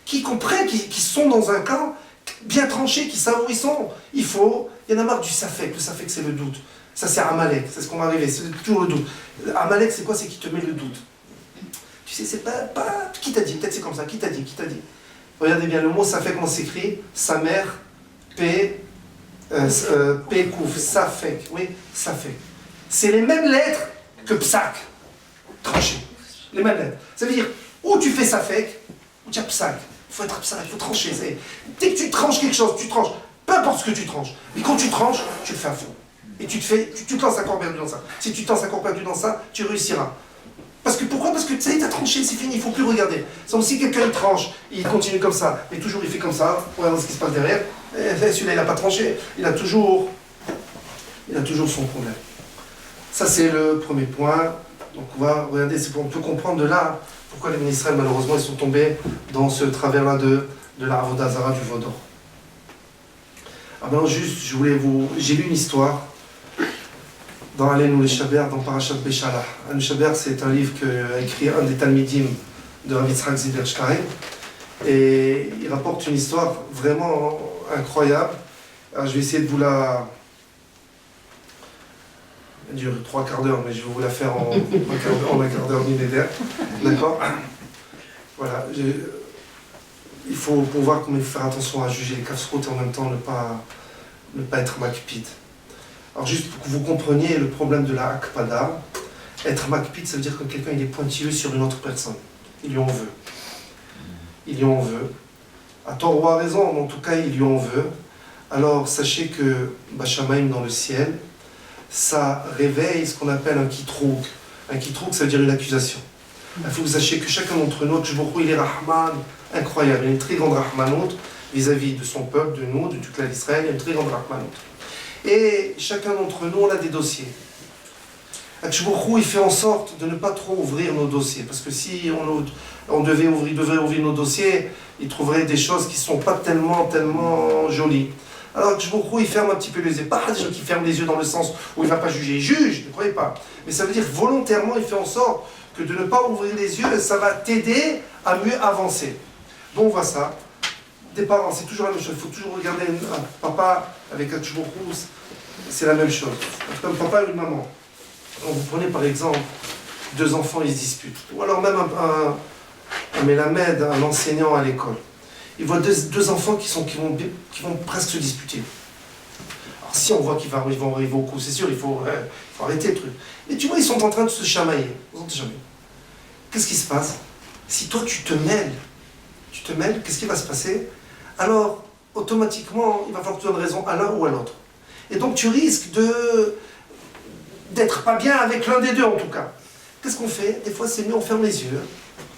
qui comprennent, qui sont dans un camp bien tranché, qui savent où ils sont. Il y en a marre du safek, le safek c'est le doute. Ça c'est Amalek, c'est ce qu'on va arriver, c'est toujours le doute. Amalek c'est quoi? C'est qui te met le doute. Tu sais, c'est pas qui t'a dit, peut-être c'est comme ça, qui t'a dit. Regardez bien, le mot safek, comment s'écrit? Sa mère, P, Kouf, safek, oui, safek. C'est les mêmes lettres que psak, tranché. Les mêmes lettres. Ça veut dire, ou tu fais safek, ou tu as psak. Il faut être psak, il faut trancher. Dès que tu tranches quelque chose, tu tranches. Peu importe ce que tu tranches. Mais quand tu tranches, tu le fais à fond. Et tu te lances à corps perdu dans ça. Si tu te lances à corps perdu dans ça, tu réussiras. Pourquoi? Parce que ça y est, t'as tranché, c'est fini, il ne faut plus regarder. Donc si quelqu'un il tranche, il continue comme ça, et toujours il fait comme ça, regardez ce qui se passe derrière, celui-là il n'a pas tranché, il a toujours son problème. Ça c'est le premier point. Donc on va regarder, on peut comprendre de là pourquoi les ministres malheureusement ils sont tombés dans ce travers-là de la Avodah Zara du Vaudor. Alors maintenant juste, j'ai lu une histoire dans Aleinu Shaber, dans Parashat Beshalach. Aleinu Shaber, c'est un livre qu'a écrit un des Talmidim de Rav Yitzhak Zilberstein. Et il rapporte une histoire vraiment incroyable. Alors, je vais essayer de vous la... Elle dure 3 quarts d'heure, mais je vais vous la faire en un quart d'heure millénaire. D'accord? Voilà. Il faut voir comment il faut faire attention à juger les kasserot et en même temps ne pas être makpid. Alors juste pour que vous compreniez le problème de la akpada, être makpid, ça veut dire que quelqu'un il est pointilleux sur une autre personne. Il lui en veut. Il lui en veut. À tort ou à raison, mais en tout cas, il lui en veut. Alors sachez que Bachamaïm dans le ciel, ça réveille ce qu'on appelle un kitrouk. Un kitrouk, ça veut dire une accusation. Il faut que vous sachiez que chacun d'entre nous, il est Rahman, incroyable, il a une très grande Rahmanout vis-à-vis de son peuple, de nous, de toute l'Israël, il a une très grande Rahmanout. Et chacun d'entre nous, on a des dossiers. Akshbourou, il fait en sorte de ne pas trop ouvrir nos dossiers, parce que si on devait ouvrir nos dossiers, il trouverait des choses qui ne sont pas tellement jolies. Alors Akshbourou, il ferme un petit peu les yeux. Pas des gens qui ferment les yeux dans le sens où il ne va pas juger. Il juge, ne croyez pas. Mais ça veut dire volontairement, il fait en sorte que de ne pas ouvrir les yeux, ça va t'aider à mieux avancer. Donc on voit ça. Des parents, c'est toujours la même chose. Il faut toujours regarder un papa avec Akshbourou, c'est la même chose. Comme papa et une maman. Quand vous prenez par exemple deux enfants, ils se disputent. Ou alors même un mélamed, un enseignant à l'école. Il voit deux enfants qui vont presque se disputer. Alors si on voit qu'ils vont arriver au coup, c'est sûr, il faut arrêter le truc. Et tu vois, ils sont en train de se chamailler. Qu'est-ce qui se passe? Si toi tu te mêles, qu'est-ce qui va se passer? Alors, automatiquement, il va falloir que tu donnes raison à l'un ou à l'autre. Et donc tu risques d'être pas bien avec l'un des deux en tout cas. Qu'est-ce qu'on fait? Des fois c'est mieux, on ferme les yeux.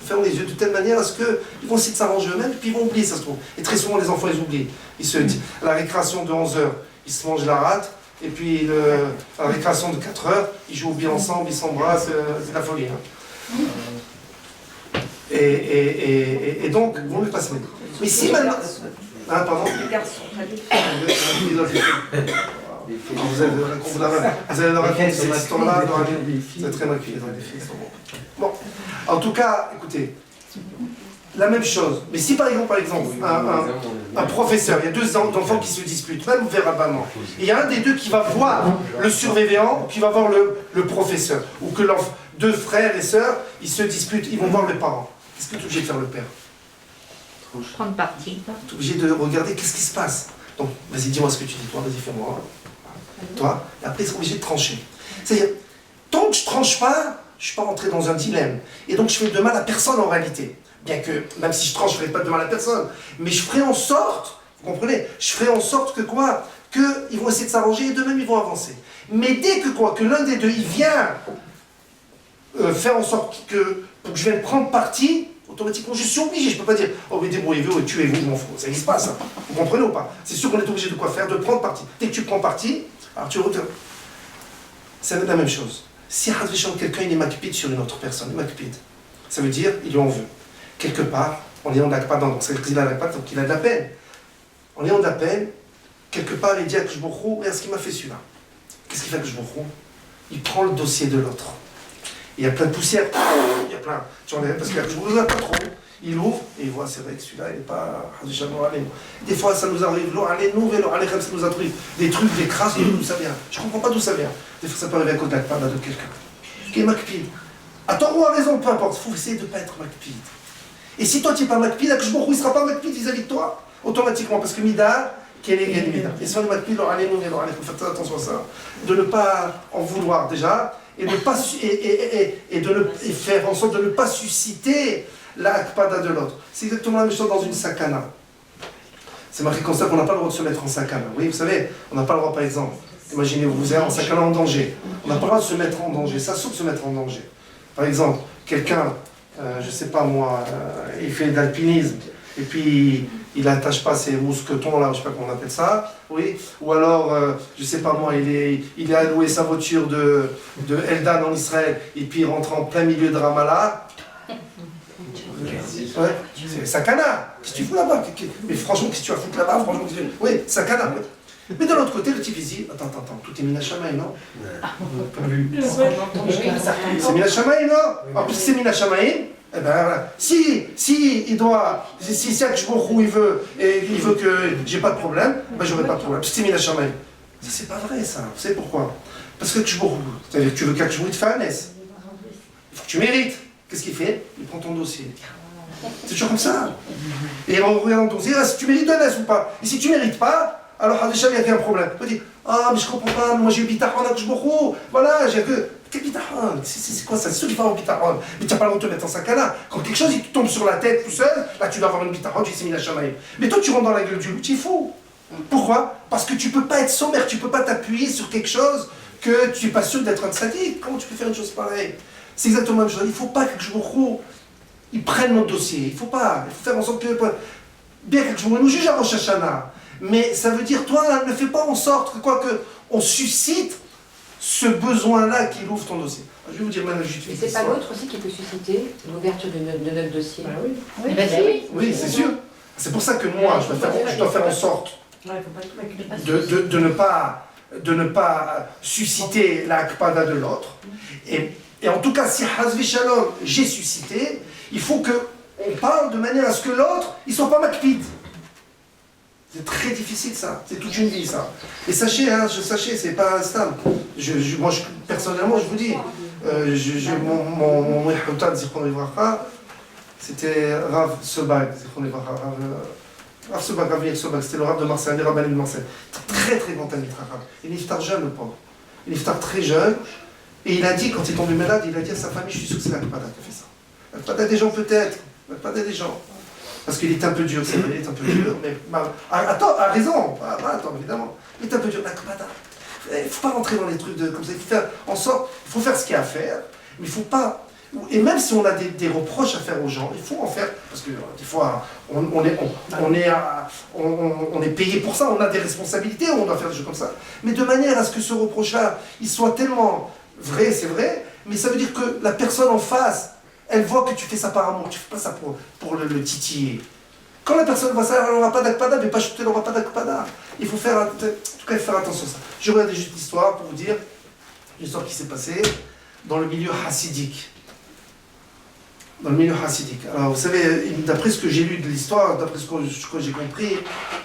On ferme les yeux de telle manière à ce qu'ils vont essayer de s'arranger eux-mêmes, puis ils vont oublier, ça se trouve. Et très souvent les enfants ils oublient. Ils se disent, à la récréation de 11h, ils se mangent la rate, et puis à la récréation de 4h, ils jouent bien ensemble, ils s'embrassent, c'est la folie. Hein. Et donc, vous ne pouvez pas se mettre. Mais si maintenant... Hein, pardon? Les garçons, vous allez leur raconter cette histoire-là, c'est très mal cuit. Bon, en tout cas, écoutez, la même chose. Mais si par exemple, un professeur, il y a deux enfants qui se disputent, même verbalement, il y a un des deux qui va voir le surveillant, qui va voir le professeur, ou que leurs deux frères et sœurs, ils se disputent, ils vont voir les parents. Qu'est-ce que tu es obligé de faire le père? Prendre parti. Tu es obligé de regarder qu'est-ce qui se passe. Donc, vas-y, dis-moi ce que tu dis, toi, vas-y, fais-moi. Toi, et après, ils sont obligés de trancher. C'est-à-dire, tant que je ne tranche pas, je ne suis pas rentré dans un dilemme. Et donc, je fais de mal à personne en réalité. Bien que, même si je tranche, je ne ferai pas de mal à personne. Mais je ferai en sorte, vous comprenez, je ferai en sorte que quoi? Qu'ils vont essayer de s'arranger et d'eux-mêmes, ils vont avancer. Mais dès que quoi? Que l'un des deux, il vient faire en sorte que, pour que je vienne prendre parti, automatiquement, je suis obligé, je ne peux pas dire « Oh, mais débrouillez-vous et tuez-vous, je m'en fous ». Ça n'existe pas, ça. Vous comprenez ou pas? C'est sûr qu'on est obligé de quoi faire? De prendre parti. Dès que tu prends parti, alors tu retournes. C'est la même chose. Si quelqu'un il est makpid sur une autre personne, il est makpid, ça veut dire il lui en veut. Quelque part, en ayant de la peine, donc il a de la peine. En ayant de la peine, quelque part, il dit à Kjbourou, regarde ce qu'il m'a fait celui-là. Qu'est-ce qu'il fait à Kjbourou? Il prend le dossier de l'autre. Il y a plein de poussière, il y a plein. Parce que je ne vous pas trop. Il ouvre et il voit, c'est vrai que celui-là, il n'est pas. Des fois, ça nous arrive, ça nous arrive des trucs, des crasses, d'où ça vient. Je ne comprends pas d'où ça vient. Des fois, ça peut arriver à cause de la part de quelqu'un. Qui est makpid. À tort ou à raison, peu importe, il faut essayer de ne pas être makpid. Et si toi, tu n'es pas makpid, il ne sera pas makpid vis-à-vis de toi, automatiquement. Parce que Mida, quel est Mida? Et si on est makpid, il faut faire très attention à ça. De ne pas en vouloir déjà. Et faire en sorte de ne pas susciter la akpada de l'autre. C'est exactement la même chose dans une sakana. C'est marqué comme ça qu'on n'a pas le droit de se mettre en sakana. Oui, vous savez, on n'a pas le droit, par exemple, imaginez vous êtes en sakana en danger. On n'a pas le droit de se mettre en danger. Ça saute se mettre en danger. Par exemple, quelqu'un, je ne sais pas moi, il fait de l'alpinisme, et puis il n'attache pas ses mousquetons, là, je ne sais pas comment on appelle ça, oui, ou alors, je ne sais pas moi, il a loué sa voiture de Eldan en Israël, et puis il rentre en plein milieu de Ramallah. Ouais, c'est sakana. Qu'est-ce que tu fous là-bas? Mais franchement, qu'est-ce que tu vas foutre là-bas? Franchement, oui, sakana. Mais de l'autre côté, le type il dit, attends, tout est Minashamaï, non? Pas vu. C'est Minashamaï, non? En plus, c'est Minashamaï. Eh ben voilà. Si Akshbourou il veut que j'ai pas de problème, ben j'aurai pas de problème. C'est Minashamaï. Ça c'est pas vrai ça. Vous savez pourquoi? Parce que Akshbourou, c'est-à-dire que tu veux qu'Akshbourou te fasse un S. Il faut que tu mérites. Qu'est-ce qu'il fait? Il prend ton dossier. C'est toujours comme ça. Et on regarde dans ton dossier, si tu mérites un S ou pas. Et si tu mérites pas, Alors, Hadisha, il y a un problème. Il dit, ah, mais je comprends pas, moi j'ai eu bitachon avec Jbourou. Voilà, j'ai que. Quel bitachon? C'est quoi ça? C'est sûr qu'il va avoir bitachon. Mais tu n'as pas le droit de te mettre en sakana. Quand quelque chose il te tombe sur la tête tout seul, là tu dois avoir une bitachon, tu sais, Minachamaï. Mais toi, tu rentres dans la gueule du loup, tu es fou. Pourquoi? Parce que tu ne peux pas être sommaire, tu ne peux pas t'appuyer sur quelque chose que tu n'es pas sûr d'être un sadique. Comment tu peux faire une chose pareille? C'est exactement la même chose. Il ne faut pas que Jbourou ils prennent notre dossier. Il faut faire en sorte que. Bien que Jbourou nous juge à Rosh Hashanah. Mais ça veut dire, toi, ne fais pas en sorte qu'on suscite ce besoin-là qu'il ouvre ton dossier. Je vais vous dire maintenant, mais c'est pas l'autre aussi qui peut susciter l'ouverture de notre dossier. Ah oui. Oui, bah, oui. Oui, c'est sûr. C'est pour ça que moi, je dois faire en sorte de ne pas susciter la akpada de l'autre. Et en tout cas, si Hazvi Shalom, j'ai suscité, il faut qu'on parle de manière à ce que l'autre, il ne soit pas makpid. C'est très difficile ça, c'est toute une vie ça. Et sachez, c'est pas un stam. Moi, personnellement, je vous dis, mon Mouhoutan, Zichron Ivracha, c'était Rav Sobag, Zichron Ivracha, Rav Sobag, Rav Sobag, c'était le Rav de Marseille, un des rabbins de Marseille. Très très grand ami de Rav. Il iftar jeune, le pauvre. Il iftar très jeune, et il a dit, quand il est tombé malade, il a dit à sa famille, je suis sûr que c'est l'Akpada qui a fait ça. L'Akpada des gens peut-être, l'Akpada des gens. Parce qu'il est un peu dur, c'est vrai, il est un peu dur, mais. Attends, a raison, attends, évidemment. Il est un peu dur, l'Akpada. Il ne faut pas rentrer dans les trucs comme ça, il faut faire en sorte, il faut faire ce qu'il y a à faire, mais il ne faut pas. Et même si on a des reproches à faire aux gens, il faut en faire, parce que des fois, on est payé pour ça, on a des responsabilités, on doit faire des choses comme ça. Mais de manière à ce que ce reproche-là, il soit tellement vrai, c'est vrai, mais ça veut dire que la personne en face, elle voit que tu fais ça par amour, tu ne fais pas ça pour le titiller. Quand la personne voit ça, elle n'aura pas d'akpada, mais pas chuter, elle n'aura pas d'akpada. Il faut faire, en tout cas, faire attention à ça. Je regarde juste l'histoire pour vous dire, l'histoire qui s'est passée dans le milieu hassidique. Dans le milieu hassidique. Alors, vous savez, d'après ce que j'ai lu de l'histoire, d'après ce que j'ai compris,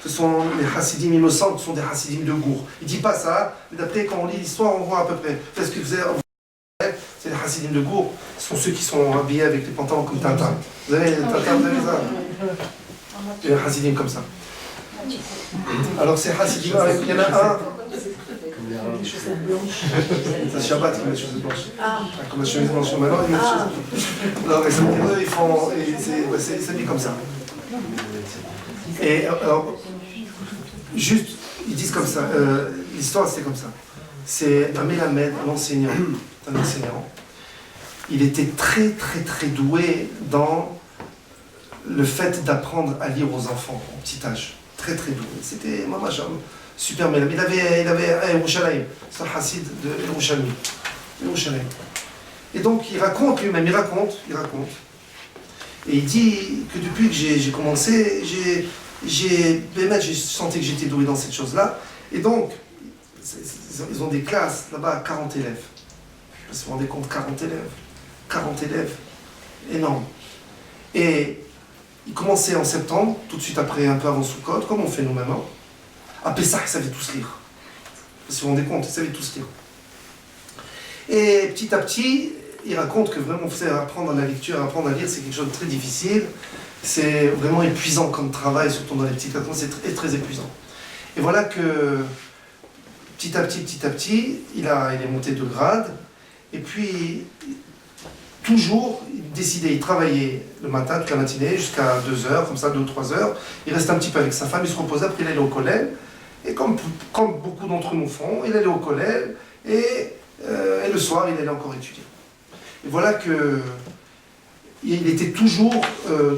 ce sont les hassidim innocents, ce sont des hassidim de gour. Il ne dit pas ça, mais d'après, quand on lit l'histoire, on voit à peu près. Parce que c'est les hassidim de gour, ce sont ceux qui sont habillés avec les pantalons comme Tintin. Vous avez les Tintin, vous avez ça? Il y a des hassidim comme ça. Alors, ces hassidim, il y en a un. C'est Shabbat qui met les choses blanches. Comme la chemise blanche maintenant, ils mettent les choses blanches. Alors, eux, ils font. C'est mis comme ça. Et alors, juste, ils disent comme ça. L'histoire, c'est comme ça. C'est un Melamed, un enseignant. Un enseignant. Il était très, très, très doué dans le fait d'apprendre à lire aux enfants en petit âge. Très, très doué. C'était Mamach. Super, mais il avait un Yerushalayim, c'est un hassid de Yerushalayim. Et donc il raconte lui-même, il raconte. Et il dit que depuis que j'ai commencé, j'ai senti que j'étais doué dans cette chose-là. Et donc, ils ont des classes là-bas, 40 élèves. Je ne sais pas si vous vous rendez compte, 40 élèves, énorme. Et il commençait en septembre, tout de suite après, un peu avant Soukot, comme on fait nous maintenant. À Pessah, ils savaient tous lire. Si vous vous rendez compte, ils savaient tous lire. Et petit à petit, il raconte que vraiment apprendre la lecture, apprendre à lire, c'est quelque chose de très difficile. C'est vraiment épuisant comme travail, surtout dans les petits classes, c'est très, très épuisant. Et voilà que petit à petit, il est monté de grade. Et puis, toujours, il décidait, il travaillait le matin, toute la matinée, jusqu'à 2h, comme ça, 2 ou 3 heures. Il restait un petit peu avec sa femme, il se reposait, après il allait au collège. Et comme beaucoup d'entre nous font, il allait au collège et le soir, il allait encore étudier. Et voilà que il était toujours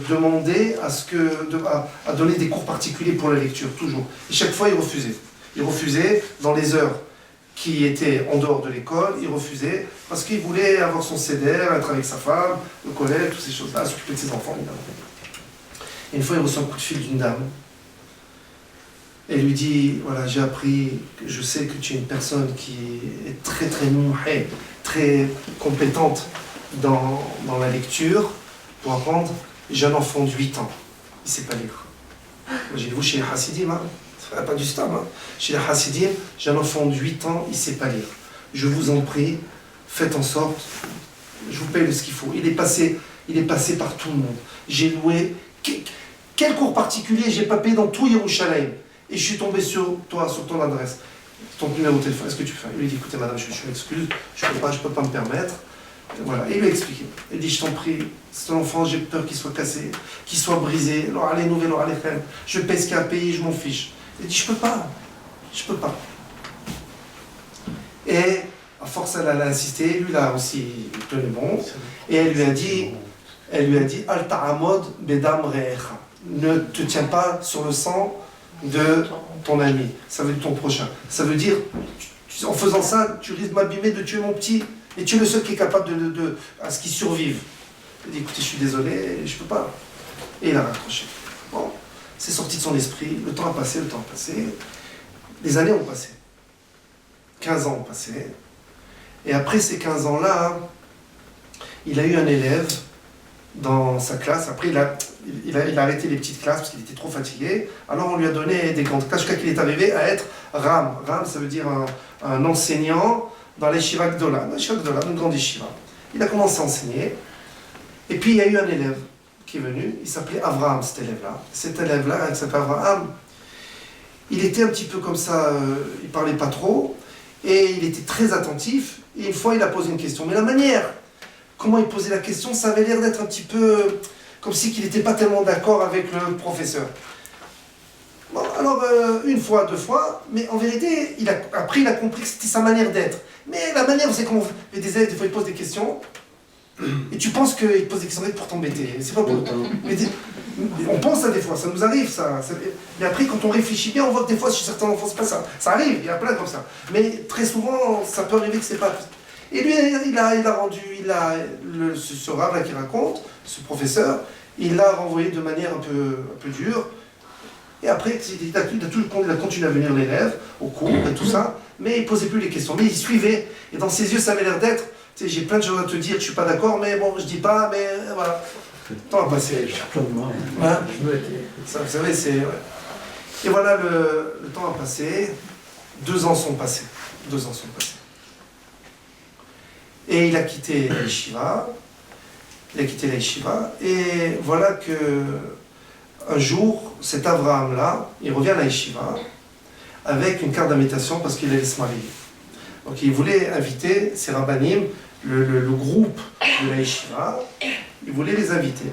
demandé à donner des cours particuliers pour la lecture, toujours. Et chaque fois, il refusait. Il refusait dans les heures qui étaient en dehors de l'école, il refusait parce qu'il voulait avoir son CDR, être avec sa femme, le collège, toutes ces choses-là, s'occuper de ses enfants, évidemment. Et une fois, il reçoit un coup de fil d'une dame. Elle lui dit, voilà, j'ai appris, je sais que tu es une personne qui est très très mouhée, très compétente dans la lecture pour apprendre. J'ai un enfant de 8 ans, il ne sait pas lire. J'ai vous chez les Hassidim, pas du stam, chez les Hassidim, j'ai un enfant de 8 ans, il ne sait pas lire. Je vous en prie, faites en sorte, je vous paye ce qu'il faut. Il est passé par tout le monde. J'ai loué, quel cours particulier j'ai pas payé dans tout Yerushalayim. et je suis tombé sur toi, sur ton adresse, ton numéro de téléphone, est-ce que tu fais? Il lui dit, écoutez madame, je m'excuse, je peux pas me permettre. Et voilà, et il lui a expliqué. Il dit, je t'en prie, c'est un enfant, j'ai peur qu'il soit cassé, qu'il soit brisé, les nouvelles, je paie ce qu'il a payé, je m'en fiche. Il dit, je peux pas. Et à force, elle a insisté, lui là aussi, il tenait bon, et elle lui a dit, Al ta'amod bedam re'echa, ne te tiens pas sur le sang de ton ami, ça veut dire ton prochain. Ça veut dire, en faisant ça, tu risques de m'abîmer, de tuer mon petit, et tu es le seul qui est capable à ce qu'il survive. Il dit, écoutez, je suis désolé, je peux pas. Et il a raccroché. Bon, c'est sorti de son esprit, le temps a passé, les années ont passé. 15 ans ont passé. Et après ces 15 ans-là, il a eu un élève dans sa classe. Après, il a arrêté les petites classes parce qu'il était trop fatigué. Alors on lui a donné des grandes classes jusqu'à qu'il est arrivé à être Ram. Ram, ça veut dire un enseignant dans les Shiva Gdola. Une grande yeshiva. Il a commencé à enseigner. Et puis il y a eu un élève qui est venu. Il s'appelait Avraham, cet élève-là. Cet élève-là, il s'appelait Avraham. Il était un petit peu comme ça, il parlait pas trop. Et il était très attentif. Et une fois, il a posé une question. Mais la manière, comment il posait la question, ça avait l'air d'être un petit peu comme si qu'il n'était pas tellement d'accord avec le professeur. Bon, alors, une fois, deux fois, mais en vérité, après, il a compris que c'était sa manière d'être. Mais la manière, c'est qu'on fait des élèves, des fois, ils posent des questions, et tu penses qu'ils posent des questions pour t'embêter. C'est pas pour on pense ça des fois, ça nous arrive, ça. Mais après, quand on réfléchit bien, on voit que des fois, chez certains enfants, c'est pas ça. Ça arrive, il y a plein comme ça. Mais très souvent, ça peut arriver que c'est pas... Et lui, ce rave-là qui raconte, ce professeur, il l'a renvoyé de manière un peu dure. Et après, il a continué à venir l'élève au cours et tout ça, mais il ne posait plus les questions. Mais il suivait, et dans ses yeux, ça avait l'air d'être, tu sais, j'ai plein de choses à te dire, je ne suis pas d'accord, mais bon, je dis pas, mais voilà. Le temps a passé. Voilà. Ça, vous savez, c'est... Ouais. Et voilà, le temps a passé, 2 ans sont passés. Et il a quitté la yeshiva. Et voilà que un jour, cet Avraham-là, il revient à la yeshiva avec une carte d'invitation parce qu'il allait se marier. Donc il voulait inviter ses rabbanim, le groupe de la yeshiva, il voulait les inviter.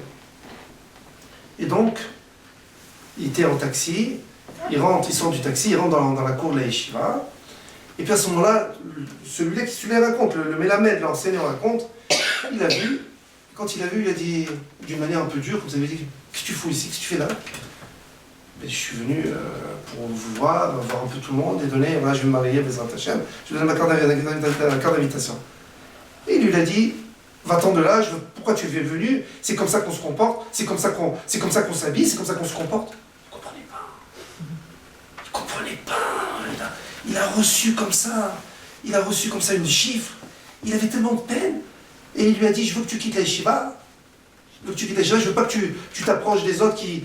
Et donc, il était en taxi, il sort du taxi, il rentre dans la cour de la yeshiva. Et puis à ce moment-là, celui-là qui raconte, le Mélamed, l'enseignant raconte, il a vu. Quand il a vu, il a dit d'une manière un peu dure, comme ça, il a dit, qu'est-ce que tu fous ici, qu'est-ce que tu fais là? Ben, je suis venu pour vous voir un peu tout le monde et donner, voilà, je vais me marier, Bezrat Hashem, je vais donner ma carte d'invitation. Et il lui a dit, va-t'en de là, pourquoi tu es venu? C'est comme ça qu'on se comporte, c'est comme ça qu'on s'habille, c'est comme ça qu'on se comporte. Il ne comprenait pas. Il a reçu comme ça une chiffre. Il avait tellement de peine. Et il lui a dit, je veux que tu quittes la yeshiva. Je veux pas que tu t'approches des autres qui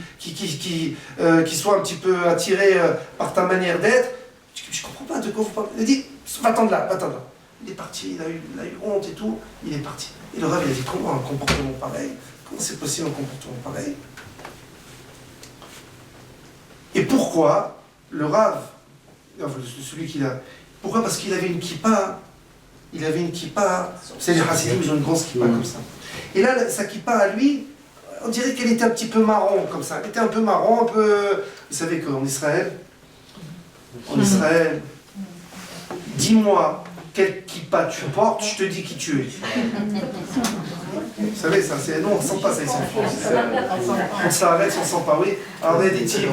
soient un petit peu attirés par ta manière d'être. Je comprends pas de quoi vous parlez. Il a dit, va-t'en de là. Il est parti, il a eu honte et tout. Il est parti. Et le Rav, il a dit, comment un comportement pareil? Comment c'est possible un comportement pareil? Et pourquoi le Rav, celui qu'il a... Pourquoi? Parce qu'il avait une kippa. C'est les Hasidim, ils ont une grosse kippa comme ça. Et là, sa kippa à lui, on dirait qu'elle était un petit peu marron comme ça. Elle était un peu marron, un peu... Vous savez qu'en Israël, dis-moi quelle kippa tu portes, je te dis qui tu es. Vous savez, ça, c'est... Non, on ne sent pas ça ici en France. On s'arrête, on ne sent pas, oui. Alors, il y a des types,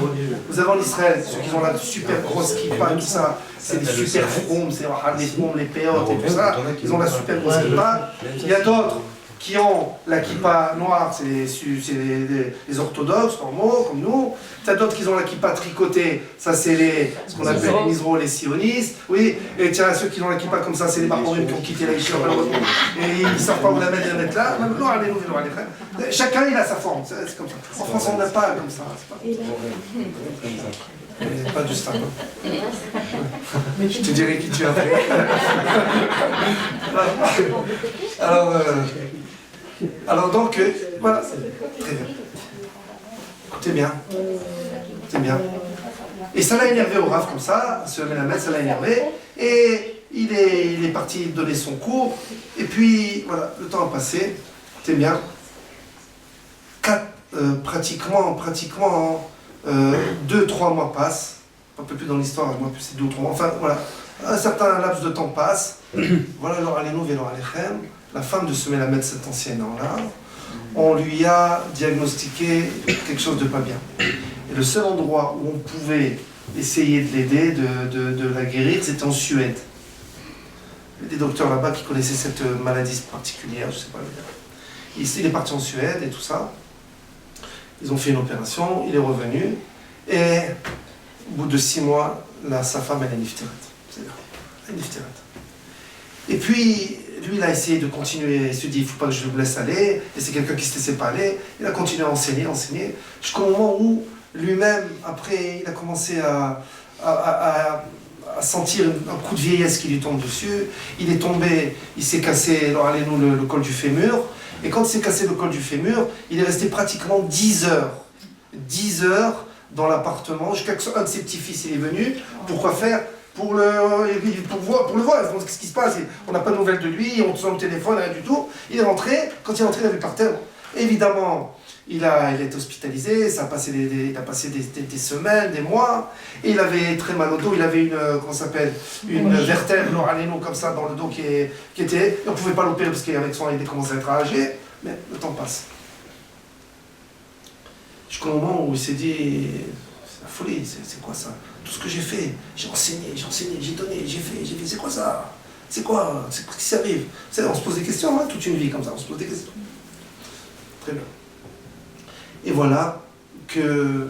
vous avez en Israël, ceux qui ont la super grosse kippa, tout ça, c'est des super fromes, c'est les fromes, les péotes et tout ça, ils ont la super grosse kippa. Il y a d'autres qui ont la kippa noire, c'est les orthodoxes, normaux, comme nous. T'as d'autres qui ont la kippa tricotée, ça c'est ce qu'on appelle les Misro, les sionistes. Oui, et tiens, ceux qui ont la kippa comme ça, c'est les Mahorim qui ont quitté la yeshiva malheureusement. Et ils ne savent pas où la mettre là. Chacun il a sa forme, c'est comme ça. En France on n'a pas comme ça. Pas du stade. Je te dirai qui tu as fait. Alors donc, voilà, très bien. Écoutez bien. Et ça l'a énervé au Rav comme ça, ce Melamed, ça l'a énervé. Et il est parti donner son cours. Et puis, voilà, le temps a passé. C'est bien. Pratiquement 2-3 mois passent. Un peu plus dans l'histoire, moi, c'est 2 ou 3 mois. Enfin, voilà. Un certain laps de temps passe. Voilà, alors Aleinu Velo Alechem, la femme de ce Melamed, cet ancien-là, on lui a diagnostiqué quelque chose de pas bien. Et le seul endroit où on pouvait essayer de l'aider, de la guérir, c'était en Suède. Il y a des docteurs là-bas qui connaissaient cette maladie particulière, je ne sais pas le dire. Il est parti en Suède et tout ça. Ils ont fait une opération, il est revenu. Et au bout de 6 mois, sa femme, elle a une niftéret. C'est-à-dire, elle a une niftéret. Et puis, lui, il a essayé de continuer. Il se dit, il ne faut pas que je le laisse aller. Et c'est quelqu'un qui ne se laissait pas aller. Il a continué à enseigner, jusqu'au moment où lui-même, après, il a commencé à sentir un coup de vieillesse qui lui tombe dessus. Il est tombé, il s'est cassé, alors allez-nous, le col du fémur. Et quand il s'est cassé le col du fémur, il est resté pratiquement 10 heures. 10 heures dans l'appartement, jusqu'à ce qu'un de ses petits-fils il est venu. Pourquoi faire pour le voir, qu'est-ce qui se passe? On n'a pas de nouvelles de lui, on sonne au téléphone, rien du tout. Il est rentré, quand il est rentré, il a vu par terre. Évidemment, il a été hospitalisé, il a passé des semaines, des mois, et il avait très mal au dos, il avait une vertèbre comme ça dans le dos qui était, on ne pouvait pas l'opérer parce qu'avec son il commençait à être âgé, mais le temps passe. Jusqu'au moment où il s'est dit, c'est la folie, c'est quoi ça? Tout ce que j'ai fait, j'ai enseigné, j'ai donné, j'ai fait, c'est quoi ça? C'est quoi? C'est quoi qui s'arrive? On se pose des questions, hein, toute une vie comme ça, on se pose des questions. Très bien. Et voilà qu'il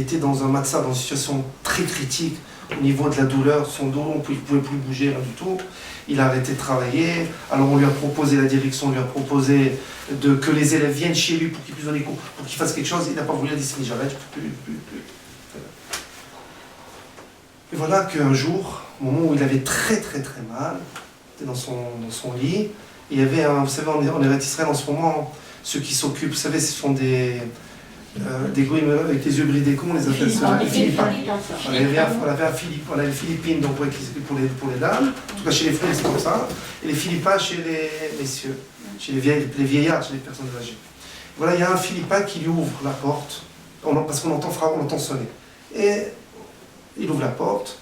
était dans un matzah, dans une situation très critique au niveau de la douleur, son dos, on ne pouvait plus bouger, rien du tout. Il a arrêté de travailler, alors on lui a proposé, la direction lui a proposé que les élèves viennent chez lui pour qu'il puisse donner cours, pour qu'il fasse quelque chose. Il n'a pas voulu, il a dit j'arrête, je ne peux plus. Et voilà qu'un jour, au moment où il avait très mal, il était dans son lit, il y avait vous savez, en Eretz Israël en ce moment, ceux qui s'occupent, vous savez, ce sont des goïms avec les yeux bridés, comment on les appelle ça? Les Philippins. On avait les Philippines, donc ouais, qui s'occupent pour les dames, en tout cas chez les frères c'est comme ça, et les Philippins chez les messieurs, chez les vieillards, chez les personnes âgées. Voilà, il y a un Philippin qui lui ouvre la porte, parce qu'on entend sonner. Et il ouvre la porte,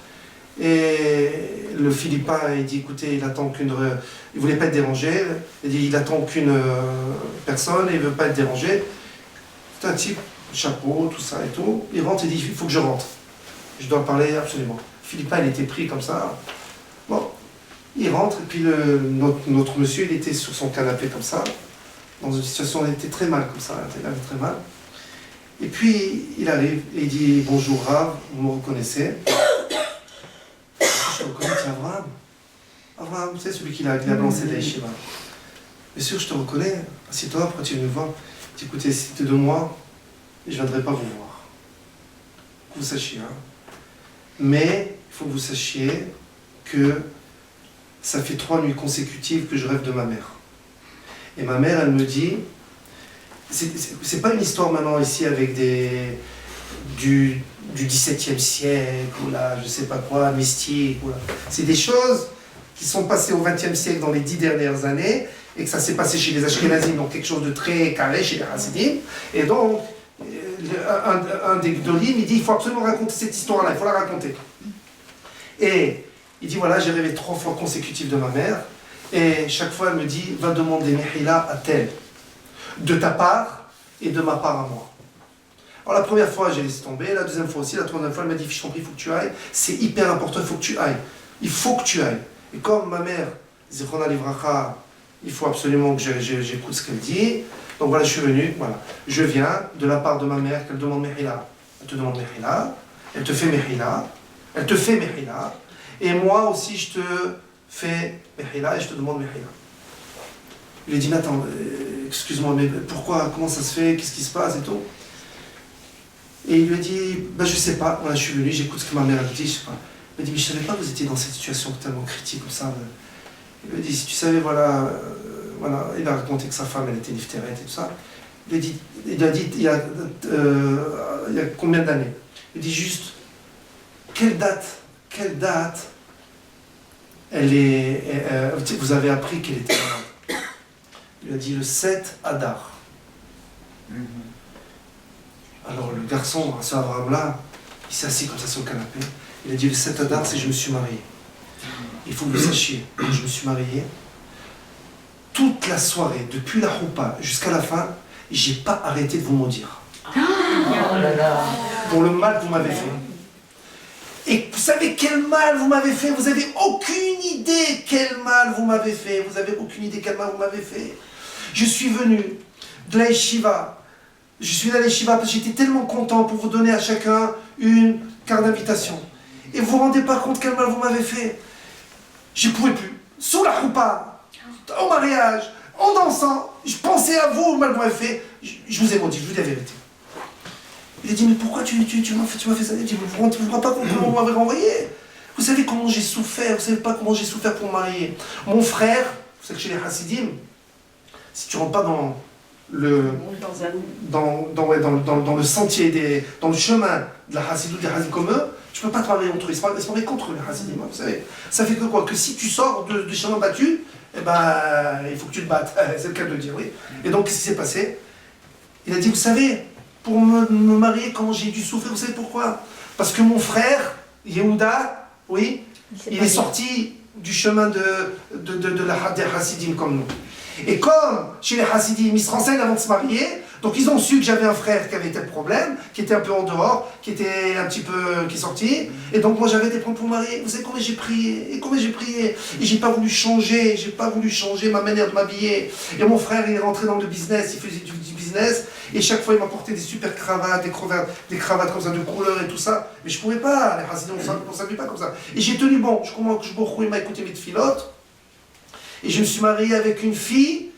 et le Philippin, il dit, écoutez, il voulait pas être dérangé, il attend qu'une personne, et il veut pas être dérangé. C'est un type, chapeau, tout ça et tout. Il rentre et dit, il faut que je rentre. Je dois parler absolument. Philippin, il était pris comme ça. Bon, il rentre, et puis notre monsieur, il était sur son canapé comme ça, dans une situation, il était très mal comme ça, il avait très mal. Et puis, il arrive et il dit, bonjour Rav, vous me reconnaissez? Je te reconnais, c'est Abraham. Abraham, c'est celui qui a lancé la yeshiva. Bien sûr, je te reconnais. Assieds-toi, après tu viens me voir. Tu dis, écoutez, si c'était de moi, je ne viendrai pas vous voir. Que vous sachiez. Hein. Mais il faut que vous sachiez que ça fait 3 nuits consécutives que je rêve de ma mère. Et ma mère, elle me dit, c'est pas une histoire maintenant ici avec du XVIIe siècle, ou là, je sais pas quoi, mystique. C'est des choses qui sont passées au XXe siècle dans les 10 dernières années, et que ça s'est passé chez les Ashkénazim, donc quelque chose de très carré chez les Hasidim. Et donc, un des Gdolim, il dit, il faut absolument raconter cette histoire-là, il faut la raconter. Et il dit, voilà, j'ai rêvé 3 fois consécutives de ma mère, et chaque fois elle me dit, va demander Mehila à tel, de ta part et de ma part à moi. Alors la première fois, j'ai laissé tomber, la deuxième fois aussi, la troisième fois, elle m'a dit, je t'en prie, il faut que tu ailles, c'est hyper important, il faut que tu ailles. Il faut que tu ailles. Et comme ma mère, Zichrona Livracha, il faut absolument que j'écoute ce qu'elle dit. Donc voilà, je suis venu, voilà. Je viens de la part de ma mère, qu'elle demande Mehila. Elle te demande Mehila, elle te fait Mehila, elle te fait Mehila, et moi aussi je te fais Mehila et je te demande Mehila. Il lui dit, mais attends, excuse-moi, mais pourquoi, comment ça se fait, qu'est-ce qui se passe et tout. Et il lui a dit, ben je sais pas, voilà, je suis venu, j'écoute ce que ma mère a dit, je sais pas. Il m'a dit, mais je savais pas que vous étiez dans cette situation tellement critique comme ça. Il lui a dit, si tu savais, voilà, il a raconté que sa femme, elle était niftéret et tout ça. Il a dit, il y a combien d'années? Il dit juste quelle date elle est, vous avez appris qu'elle était malade. Il a dit le 7 Adar. Alors le garçon, ce Abraham-là, il s'est assis comme ça sur le canapé. Il a dit le 7 Adar, c'est je me suis marié. Il faut que vous sachiez, quand je me suis marié, toute la soirée, depuis la roupa jusqu'à la fin, j'ai pas arrêté de vous maudire. Oh là là. Pour le mal que vous m'avez fait. Et vous savez quel mal vous m'avez fait? Vous avez aucune idée quel mal vous m'avez fait. Vous avez aucune idée quel mal vous m'avez fait. Je suis venu de la yeshiva. Je suis allé à la yeshiva parce que j'étais tellement content pour vous donner à chacun une carte d'invitation. Et vous vous rendez pas compte quel mal vous m'avez fait. Je ne pouvais plus. Sous la choupa, au mariage, en dansant, je pensais à vous, le mal que vous m'avez fait. Je vous ai maudit, je vous dis la vérité. Il a dit, mais pourquoi tu m'as fait ça? Il a dit, vous ne vous rendez pas compte comment vous m'avez renvoyé? Vous savez comment j'ai souffert, vous ne savez pas comment j'ai souffert pour me marier. Mon frère, vous savez que chez les Hasidim, si tu ne rentres pas dans le sentier, dans le chemin de la Hasidou, des Hasidim comme eux, tu ne peux pas te marier entre eux. Ils se marient contre les Hasidim, vous savez. Ça fait que quoi? Que si tu sors de chemin battu, eh ben, il faut que tu te battes. C'est le cas de le dire, oui. Et donc, qu'est-ce qui s'est passé? Il a dit, vous savez, pour me marier, comment j'ai dû souffrir, vous savez pourquoi? Parce que mon frère, Yehuda, oui, il est sorti du chemin des Hasidim comme nous. Et comme chez les Hasidim, ils se renseignent avant de se marier, donc ils ont su que j'avais un frère qui avait tel problème, qui était un peu en dehors, qui était un petit peu, qui est sorti, et donc moi j'avais des problèmes pour me marier. Vous savez combien j'ai prié, et j'ai pas voulu changer ma manière de m'habiller. Et mon frère il est rentré dans le business, il faisait du business, et chaque fois il m'apportait des super cravates, des cravates comme ça de couleur et tout ça, mais je pouvais pas, les Hasidim on s'habille pas comme ça. Et j'ai tenu bon, je commence que il m'a écouté mes filotes. Et je me suis marié avec une fille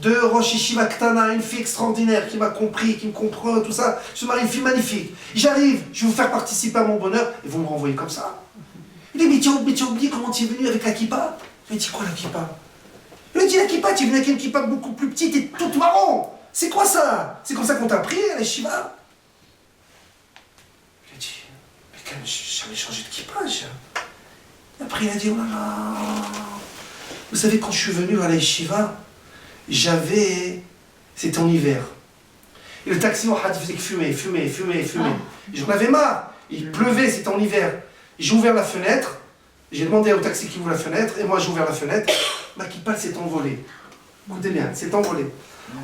de Rosh Yeshiva Ktana, une fille extraordinaire qui m'a compris, qui me comprend, tout ça. Je me suis marié une fille magnifique. J'arrive, je vais vous faire participer à mon bonheur, et vous me renvoyez comme ça. Il dit, mais tu as oublié comment tu es venu avec la kippa? Il m'a dit, quoi la kippa? Il m'a dit, la kippa, tu es venu avec une kippa beaucoup plus petite et toute marron. C'est quoi ça? C'est comme ça qu'on t'a pris à la yeshiva? Il a dit, mais quand même, j'avais changé de kippa. Et après, il a dit, oh là là. Vous savez, quand je suis venu à la yeshiva, c'était en hiver. Et le taxi au had faisait que fumer. J'en avais marre. Il pleuvait, c'était en hiver. J'ai ouvert la fenêtre, j'ai demandé au taxi qui ouvre la fenêtre, et moi j'ai ouvert la fenêtre, ma kippa s'est envolée. Écoutez bien, s'est envolée.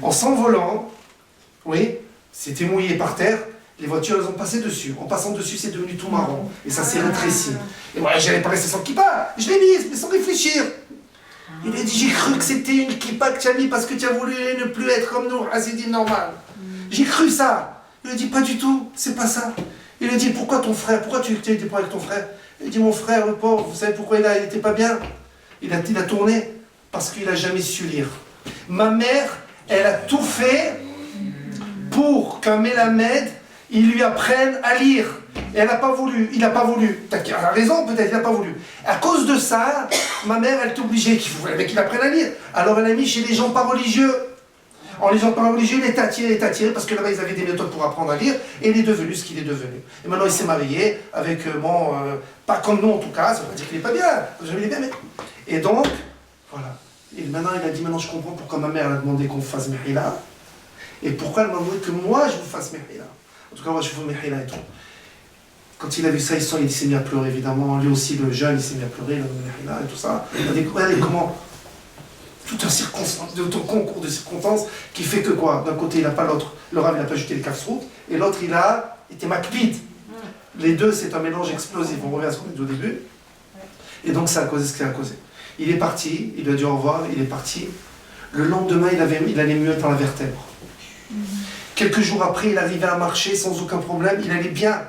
En s'envolant, oui, c'était mouillé par terre, les voitures elles ont passé dessus. En passant dessus, c'est devenu tout marron. Et ça s'est rétréci. Et moi, j'allais pas rester sans kippa. Je l'ai mise, mais sans réfléchir. Il a dit, j'ai cru que c'était une kippa que tu as mis parce que tu as voulu ne plus être comme nous, Hasidim normal. J'ai cru ça. Il a dit, pas du tout, c'est pas ça. Il a dit, pourquoi ton frère? Pourquoi tu étais pas avec ton frère? Il a dit, mon frère, le pauvre, vous savez pourquoi il était pas bien? Il a tourné parce qu'il a jamais su lire. Ma mère, elle a tout fait pour qu'un Mélamed, il lui apprenne à lire. Et elle n'a pas voulu, il n'a pas voulu. Il a raison peut-être, il n'a pas voulu. À cause de ça, ma mère, elle t'obligeait qu'il apprenne à lire. Alors elle a mis chez les gens pas religieux. En les gens pas religieux, il est attiré, parce que là-bas ils avaient des méthodes pour apprendre à lire, et il est devenu ce qu'il est devenu. Et maintenant il s'est marié avec, pas comme nous en tout cas, ça veut pas dire qu'il n'est pas bien, il est bien, mais... Et donc, voilà. Et maintenant il a dit, maintenant je comprends pourquoi ma mère elle a demandé qu'on fasse Mehila, et pourquoi elle m'a demandé que moi je vous fasse Mehila. En tout cas, moi je vous Mehila et tout. Quand il a vu ça, il s'est mis à pleurer, évidemment. Lui aussi, le jeune, il s'est mis à pleurer, là, et tout ça. Regardez comment, tout un concours de circonstances qui fait que quoi? D'un côté, il n'a pas l'autre, le Rav, il n'a pas jeté les kafsrout, et l'autre, il a été makpid. Les deux, c'est un mélange explosif. On revient à ce qu'on a dit au début. Et donc, ça a causé ce que ça a causé. Il est parti, il lui a dit au revoir, il est parti. Le lendemain, il allait mieux dans la vertèbre. Quelques jours après, il arrivait à marcher sans aucun problème, il allait bien.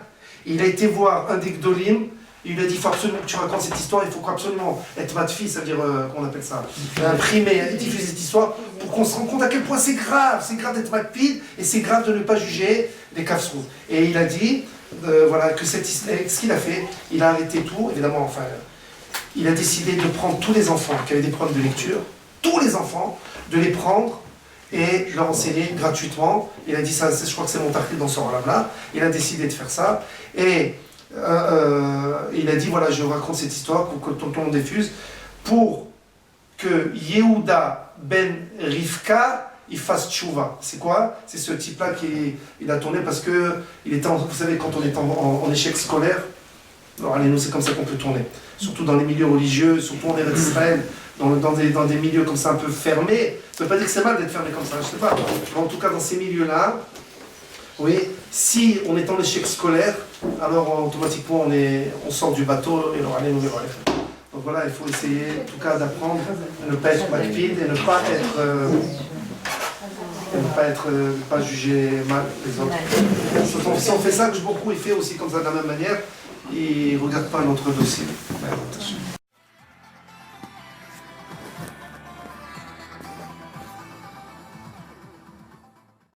Il a été voir un des Gdolim, il lui a dit, il faut absolument que tu racontes cette histoire, il faut absolument être matfi, ça veut dire, qu'on appelle ça, imprimer, diffuser cette histoire, pour qu'on se rende compte à quel point c'est grave d'être matpid, et c'est grave de ne pas juger les kafsrous. Et il a dit, voilà, que cette histoire, ce qu'il a fait, il a arrêté tout, évidemment, enfin, il a décidé de prendre tous les enfants qui avaient des problèmes de lecture, tous les enfants, de les prendre, et leur enseigner gratuitement. Il a dit ça, je crois que c'est mon tarif dans ce rôle-là. Il a décidé de faire ça. Et il a dit, voilà, je raconte cette histoire pour que tout le monde diffuse, pour que Yehuda ben Rivka, il fasse tchouva. C'est quoi? C'est ce type-là qui il a tourné parce que il était, vous savez, quand on est en échec scolaire, alors allez, nous c'est comme ça qu'on peut tourner. Surtout dans les milieux religieux, surtout en Eretz Israël, dans des milieux comme ça un peu fermés. Ça ne veut pas dire que c'est mal d'être fermé comme ça, je sais pas. Mais en tout cas, dans ces milieux-là, oui, si on est en échec scolaire, alors automatiquement on sort du bateau et alors allez, nous verrons. Donc voilà, il faut essayer en tout cas d'apprendre à ne pas être makpid et ne pas juger mal les autres. Si on fait ça, que beaucoup il fait aussi comme ça de la même manière, il ne regarde pas notre dossier.